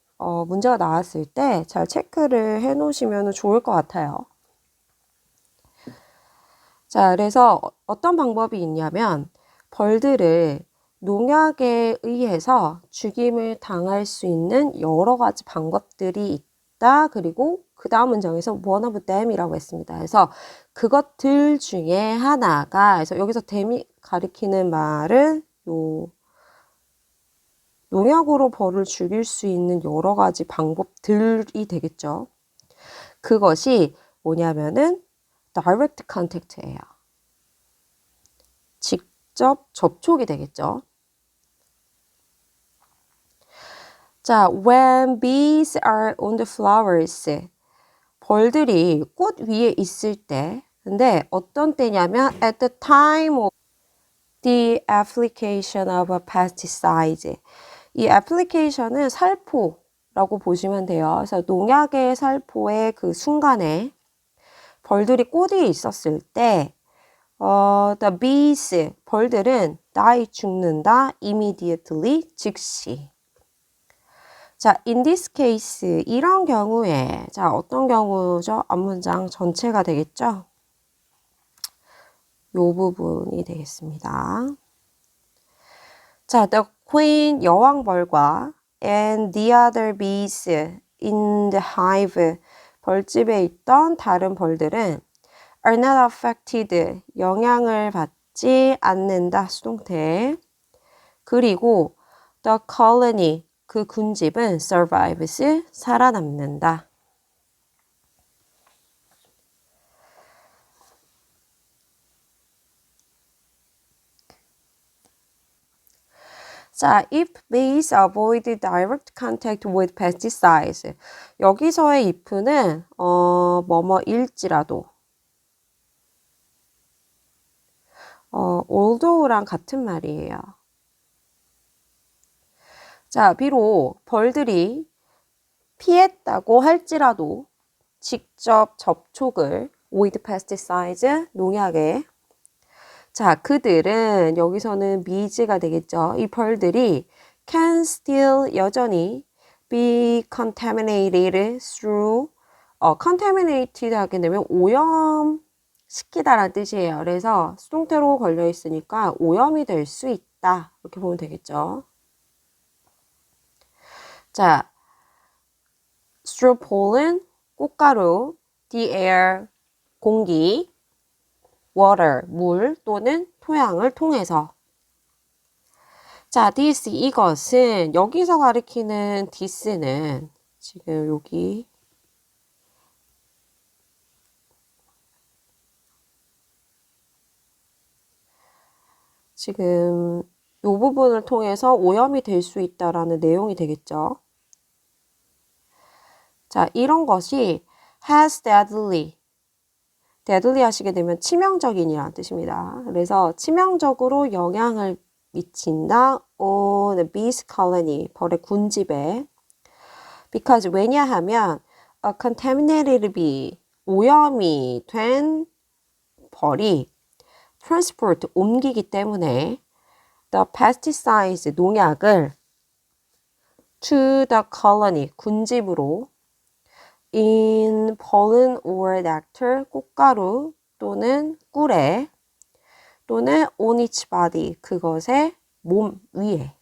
문제가 나왔을 때 잘 체크를 해 놓으시면 좋을 것 같아요. 자, 그래서 어떤 방법이 있냐면 벌들을 농약에 의해서 죽임을 당할 수 있는 여러 가지 방법들이 있다. 그리고 그 다음 문장에서 one of them이라고 했습니다. 그래서 그것들 중에 하나가, 그래서 여기서 them이 가리키는 말은 요 농약으로 벌을 죽일 수 있는 여러 가지 방법들이 되겠죠. 그것이 뭐냐면은 direct contact예요. 직접 접촉이 되겠죠. 자, when bees are on the flowers. 벌들이 꽃 위에 있을 때, 근데 어떤 때냐면 at the time of the application of a pesticide. 이 application은 살포라고 보시면 돼요. 그래서 농약의 살포의 그 순간에 벌들이 꽃이 있었을 때 the bees, 벌들은 die, 죽는다, immediately, 즉시. 자, in this case, 이런 경우에, 자, 어떤 경우죠? 앞문장 전체가 되겠죠? 요 부분이 되겠습니다. 자, the queen, 여왕벌과 and the other bees in the hive, 벌집에 있던 다른 벌들은 are not affected, 영향을 받지 않는다, 수동태. 그리고 the colony, 그 군집은 survives, 살아남는다. 자, if bees avoid direct contact with pesticides. 여기서의 if는 뭐뭐일지라도 although랑 같은 말이에요. 자, 비록 벌들이 피했다고 할지라도 직접 접촉을 with pesticides, 농약에. 자, 그들은 여기서는 bees가 되겠죠. 이 벌들이 can still 여전히 be contaminated through contaminated 하게 되면 오염시키다라는 뜻이에요. 그래서 수동태로 걸려 있으니까 오염이 될 수 있다. 이렇게 보면 되겠죠. 자, through pollen, 꽃가루, the air, 공기, water, 물 또는 토양을 통해서. 자, this, 이것은 여기서 가리키는 this는 지금 여기 지금 이 부분을 통해서 오염이 될 수 있다라는 내용이 되겠죠. 자, 이런 것이 has deadly 하시게 되면 치명적인이라는 뜻입니다. 그래서 치명적으로 영향을 미친다 on the bees colony, 벌의 군집에. because 왜냐하면 a contaminated bee, 오염이 된 벌이 transport, 옮기기 때문에 the pesticides, 농약을 to the colony, 군집으로 in pollen or nectar, 꽃가루 또는 꿀에 또는 on its body, 그것의 몸 위에.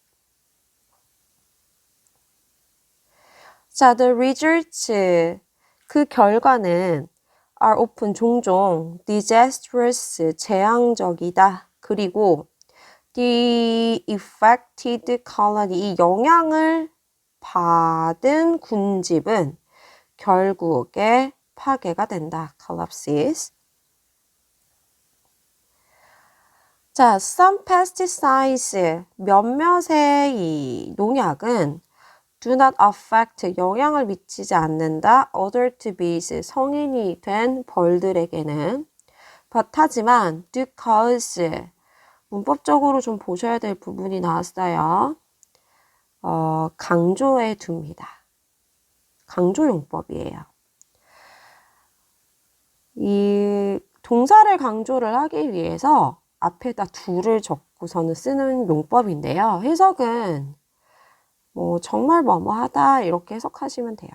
자, the results, 그 결과는 are often 종종 disastrous, 재앙적이다. 그리고 the affected colony, 이 영향을 받은 군집은 결국에 파괴가 된다. collapses. 자, some pesticides, 몇몇의 이 농약은 do not affect, 영향을 미치지 않는다. adult bees, 성인이 된 벌들에게는. but 하지만 do cause, 문법적으로 좀 보셔야 될 부분이 나왔어요. 강조해 둡니다. 강조용법이에요. 이 동사를 강조를 하기 위해서 앞에다 do를 적고서는 쓰는 용법인데요. 해석은 뭐 정말 뭐뭐하다 이렇게 해석하시면 돼요.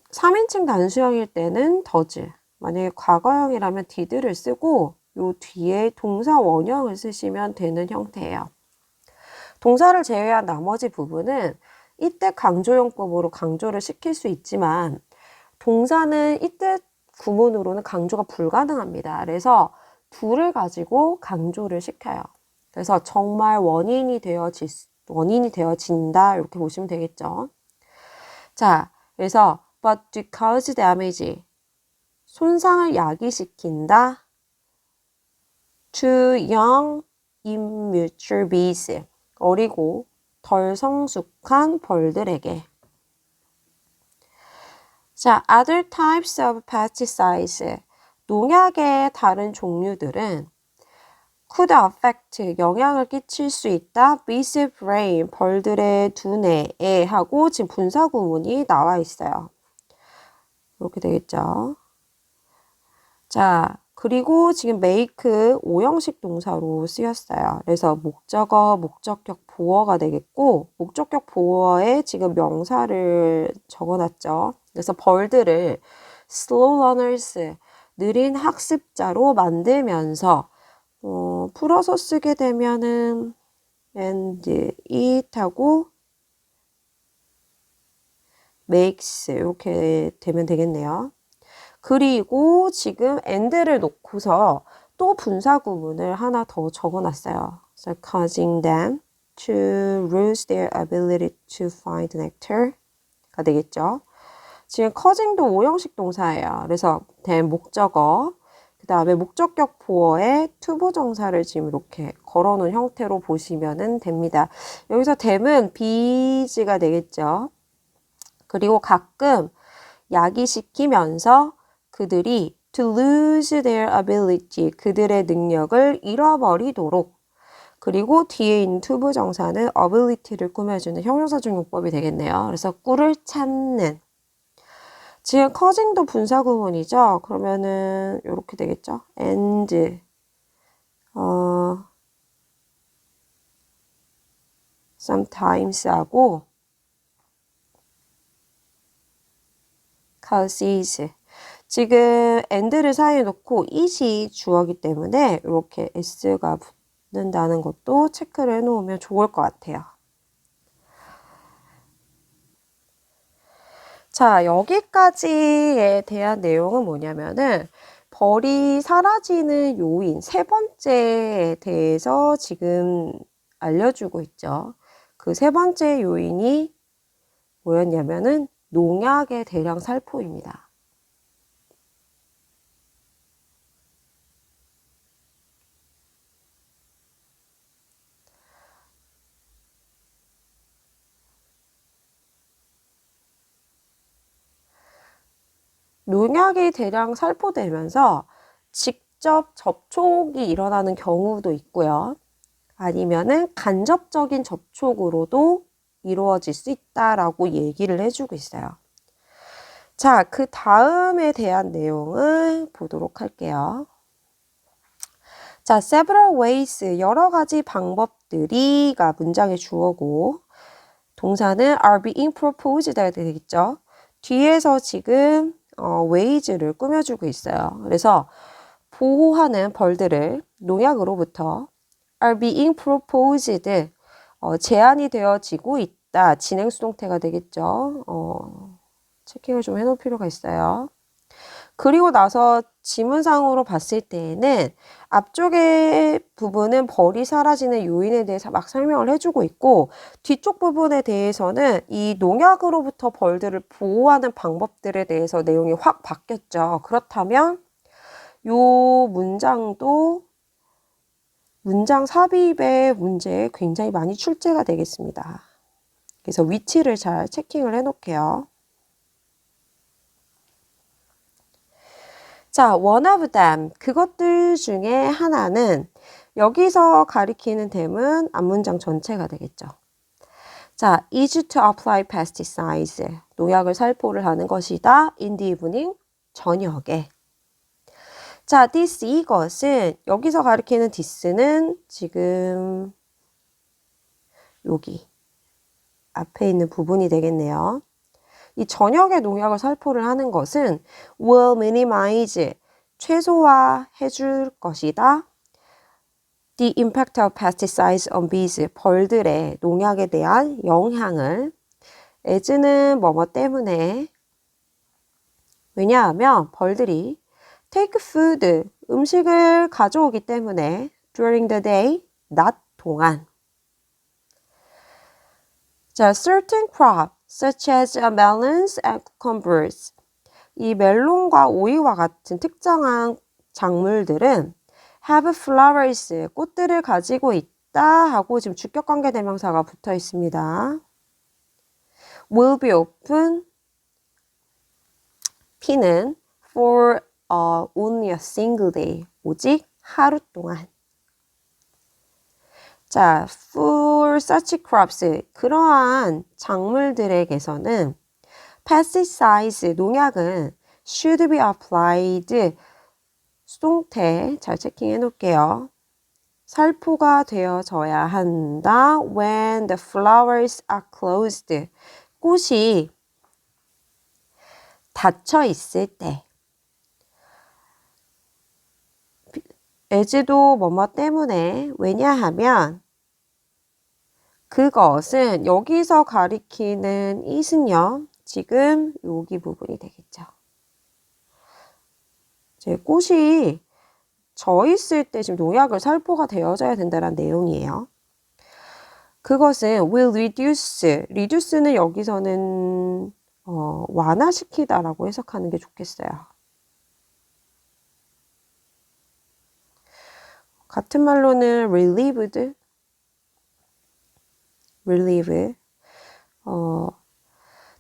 3인칭 단수형일 때는 does, 만약에 과거형이라면 did를 쓰고 요 뒤에 동사 원형을 쓰시면 되는 형태예요. 동사를 제외한 나머지 부분은 이때 강조용법으로 강조를 시킬 수 있지만 동사는 이때 구문으로는 강조가 불가능합니다. 그래서 do를 가지고 강조를 시켜요. 그래서 정말 원인이 되어진다 이렇게 보시면 되겠죠. 자, 그래서 but to cause damage, 손상을 야기시킨다. to young immature bees, 어리고 덜 성숙한 벌들에게. 자, other types of pesticides, 농약의 다른 종류들은 could affect, 영향을 끼칠 수 있다. bees brain, 벌들의 두뇌에 하고 지금 분사 구문이 나와 있어요. 이렇게 되겠죠. 자, 그리고 지금 make 5형식 동사로 쓰였어요. 그래서 목적어, 목적격, 보어가 되겠고 목적격 보어에 지금 명사를 적어놨죠. 그래서 벌들을 slow learners, 느린 학습자로 만들면서 풀어서 쓰게 되면은 and it 하고 makes 이렇게 되면 되겠네요. 그리고 지금 and를 놓고서 또 분사 구문을 하나 더 적어놨어요. So causing them to lose their ability to find nectar가 되겠죠. 지금 causing도 5형식 동사예요. 그래서 then 목적어, 그 다음에 목적격 보어에 투부정사를 지금 이렇게 걸어놓은 형태로 보시면 됩니다. 여기서 then은 bees가 되겠죠. 그리고 가끔 야기시키면서 그들이 to lose their ability, 그들의 능력을 잃어버리도록. 그리고 뒤에 있는 투부정사는 ability를 꾸며주는 형용사적 용법이 되겠네요. 그래서 꿀을 찾는. 지금 causing도 분사 구문이죠. 그러면은 이렇게 되겠죠. and sometimes 하고 causes. 지금 and를 사이에 놓고 it이 주어기 때문에 이렇게 s가 붙는다는 것도 체크를 해놓으면 좋을 것 같아요. 자, 여기까지에 대한 내용은 뭐냐면은 벌이 사라지는 요인 세 번째에 대해서 지금 알려주고 있죠. 그 세 번째 요인이 뭐였냐면은 농약의 대량 살포입니다. 농약이 대량 살포되면서 직접 접촉이 일어나는 경우도 있고요. 아니면은 간접적인 접촉으로도 이루어질 수 있다라고 얘기를 해주고 있어요. 자, 그 다음에 대한 내용을 보도록 할게요. 자, several ways, 여러 가지 방법들이가 문장의 주어고 동사는 are being proposed가 되겠죠. 뒤에서 지금 ways를 꾸며주고 있어요. 그래서 보호하는 벌들을 농약으로부터 are being proposed, 제안이 되어지고 있다. 진행 수동태가 되겠죠. 체킹을 좀 해놓을 필요가 있어요. 그리고 나서 지문상으로 봤을 때에는 앞쪽의 부분은 벌이 사라지는 요인에 대해서 막 설명을 해주고 있고 뒤쪽 부분에 대해서는 이 농약으로부터 벌들을 보호하는 방법들에 대해서 내용이 확 바뀌었죠. 그렇다면 요 문장도 문장 삽입의 문제에 굉장히 많이 출제가 되겠습니다. 그래서 위치를 잘 체킹을 해놓을게요. 자, one of them, 그것들 중에 하나는 여기서 가리키는 댐은 앞문장 전체가 되겠죠. 자, is to apply pesticides, 농약을 살포를 하는 것이다. in the evening, 저녁에. 자, this, 이것은 여기서 가리키는 this는 지금 여기 앞에 있는 부분이 되겠네요. 이 전역의 농약을 살포를 하는 것은 will minimize, 최소화해 줄 것이다. The impact of pesticides on bees, 벌들의 농약에 대한 영향을. as는 뭐뭐 때문에. 왜냐하면 벌들이 take food, 음식을 가져오기 때문에 during the day, 낮 동안. 자, certain crop, such as melons and cucumbers. 이 멜론과 오이와 같은 특정한 작물들은 have flowers, 꽃들을 가지고 있다 하고 지금 주격관계 대명사가 붙어 있습니다. will be open, 피는 for only a single day, 오직 하루 동안. 자, for such crops, 그러한 작물들에게서는 pesticides, 농약은 should be applied, 수동태 잘 체킹해 놓을게요. 살포가 되어져야 한다. when the flowers are closed, 꽃이 닫혀 있을 때. as도 뭐뭐 때문에, 왜냐하면 그것은 여기서 가리키는 it은요. 지금 여기 부분이 되겠죠. 이제 꽃이 져 있을 때 지금 농약을 살포가 되어져야 된다는 내용이에요. 그것은 will reduce는 여기서는 완화시키다라고 해석하는 게 좋겠어요. 같은 말로는 relieve,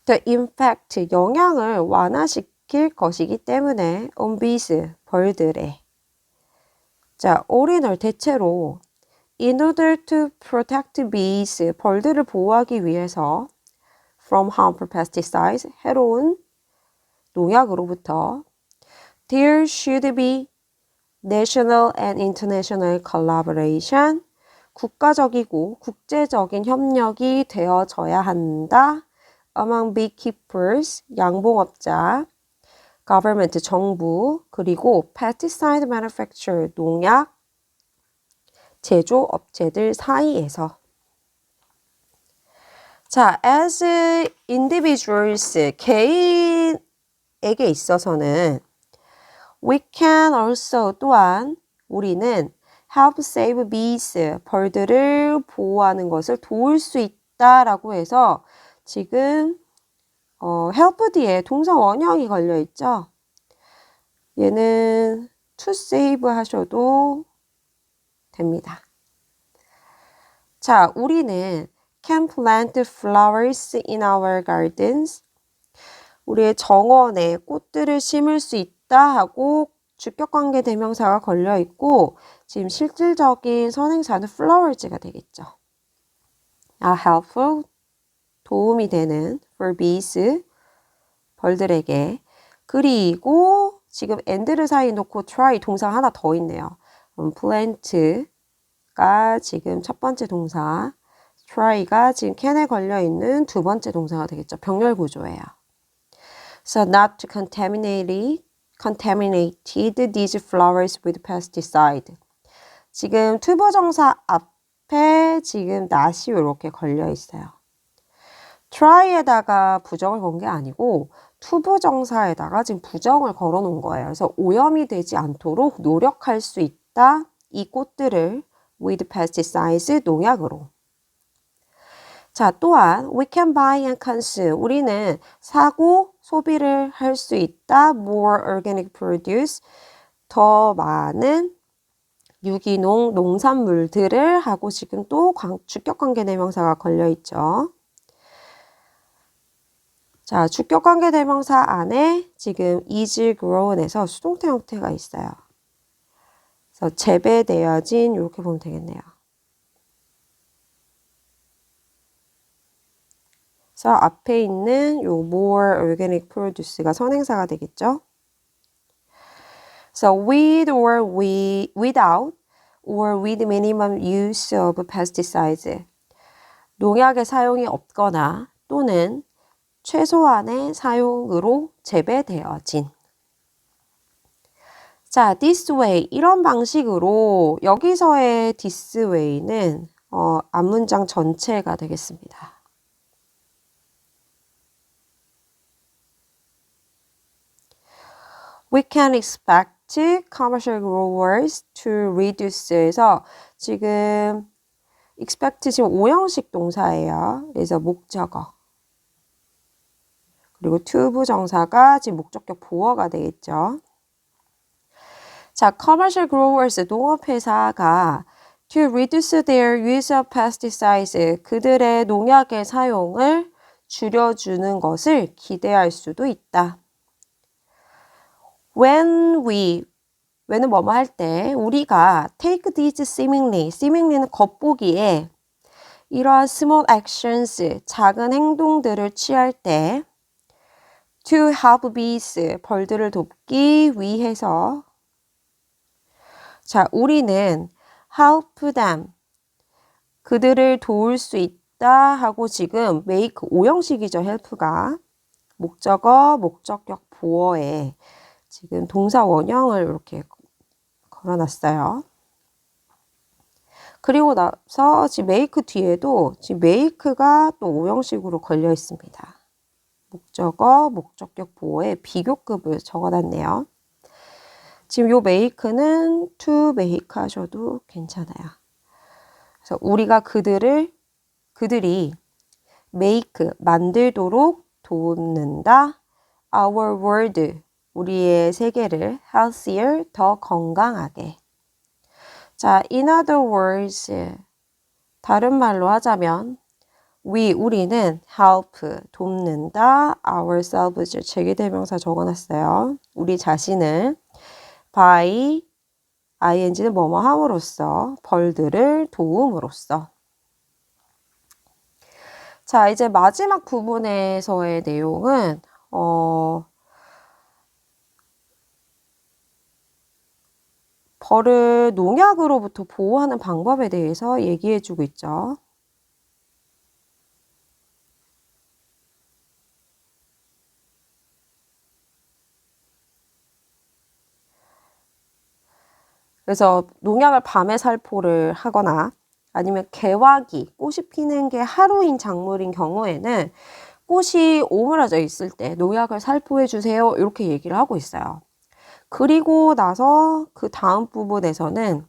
the impact, 영향을 완화시킬 것이기 때문에 on bees, 벌들의. 자, all in all, 대체로 in order to protect bees, 벌들을 보호하기 위해서 from harmful pesticides, 해로운 농약으로부터 there should be national and international collaboration, 국가적이고 국제적인 협력이 되어져야 한다. among beekeepers, 양봉업자, government, 정부, 그리고 pesticide manufacturer, 농약 제조업체들 사이에서. 자, as individuals, 개인에게 있어서는 we can also, 또한 우리는 help save bees, 벌들을 보호하는 것을 도울 수 있다라고 해서 지금 help 뒤에 동사 원형이 걸려 있죠. 얘는 to save 하셔도 됩니다. 자, 우리는 can plant flowers in our gardens. 우리의 정원에 꽃들을 심을 수 있다 하고 주격관계 대명사가 걸려 있고 지금 실질적인 선행사는 flowers가 되겠죠. are helpful, 도움이 되는 for bees, 벌들에게. 그리고 지금 and를 사이에 놓고 try 동사가 하나 더 있네요. plant가 지금 첫 번째 동사, try가 지금 can에 걸려 있는 두 번째 동사가 되겠죠. 병렬 구조예요. So not to contaminated these flowers with pesticide. 지금 투부정사 앞에 지금 not이 이렇게 걸려 있어요. try에다가 부정을 건 게 아니고 투부정사에다가 지금 부정을 걸어 놓은 거예요. 그래서 오염이 되지 않도록 노력할 수 있다. 이 꽃들을 with pesticides, 농약으로. 자, 또한 we can buy and consume. 우리는 사고 소비를 할 수 있다. more organic produce. 더 많은 유기농 농산물들을 하고 지금 또 주격관계 대명사가 걸려 있죠. 자, 주격관계 대명사 안에 지금 is grown에서 수동태 형태가 있어요. 그래서 재배되어진 이렇게 보면 되겠네요. 그래서 앞에 있는 요 more organic produce가 선행사가 되겠죠. So with or without or with minimum use of pesticides. 농약의 사용이 없거나 또는 최소한의 사용으로 재배되어진. 자, this way 이런 방식으로 여기서의 this way는 앞문장 전체가 되겠습니다. We can expect commercial growers to reduce에서 지금 expect 지금 5형식 동사예요. 그래서 목적어. 그리고 to 부정사가 지금 목적격 보어가 되겠죠. 자, commercial growers, 농업회사가 to reduce their use of pesticides, 그들의 농약의 사용을 줄여주는 것을 기대할 수도 있다. when은 뭐뭐 할 때 우리가 take these seemingly는 겉보기에 이러한 small actions, 작은 행동들을 취할 때 to help bees, 벌들을 돕기 위해서 자, 우리는 help them, 그들을 도울 수 있다 하고 지금 make 5형식이죠, help가. 목적어, 목적격, 보어에 지금 동사 원형을 이렇게 걸어놨어요. 그리고 나서 지금 make 뒤에도 지금 make가 또 5형식으로 걸려 있습니다. 목적어, 목적격, 보어에 비교급을 적어놨네요. 지금 요 make는 to make 하셔도 괜찮아요. 그래서 우리가 그들이 make, 만들도록 돕는다. Our world, 우리의 세계를 healthier, 더 건강하게. 자, in other words, 다른 말로 하자면 우리는 help, 돕는다. ourselves, 제기대명사 적어놨어요. 우리 자신을 by ing는 뭐뭐 함으로써, 벌들을 도움으로써. 자, 이제 마지막 부분에서의 내용은 벌을 농약으로부터 보호하는 방법에 대해서 얘기해주고 있죠. 그래서 농약을 밤에 살포를 하거나 아니면 개화기, 꽃이 피는 게 하루인 작물인 경우에는 꽃이 오므라져 있을 때 농약을 살포해 주세요. 이렇게 얘기를 하고 있어요. 그리고 나서 그 다음 부분에서는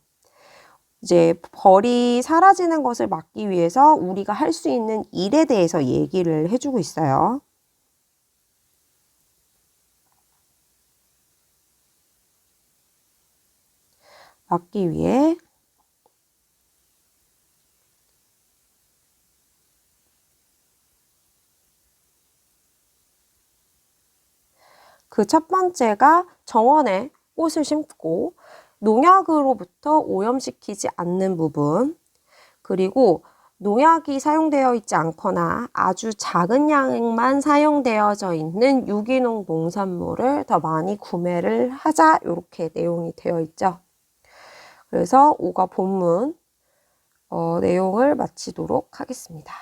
이제 벌이 사라지는 것을 막기 위해서 우리가 할 수 있는 일에 대해서 얘기를 해주고 있어요. 막기 위해 그 첫 번째가 정원에 꽃을 심고 농약으로부터 오염시키지 않는 부분, 그리고 농약이 사용되어 있지 않거나 아주 작은 양만 사용되어져 있는 유기농 농산물을 더 많이 구매를 하자, 이렇게 내용이 되어 있죠. 그래서 5가 본문 내용을 마치도록 하겠습니다.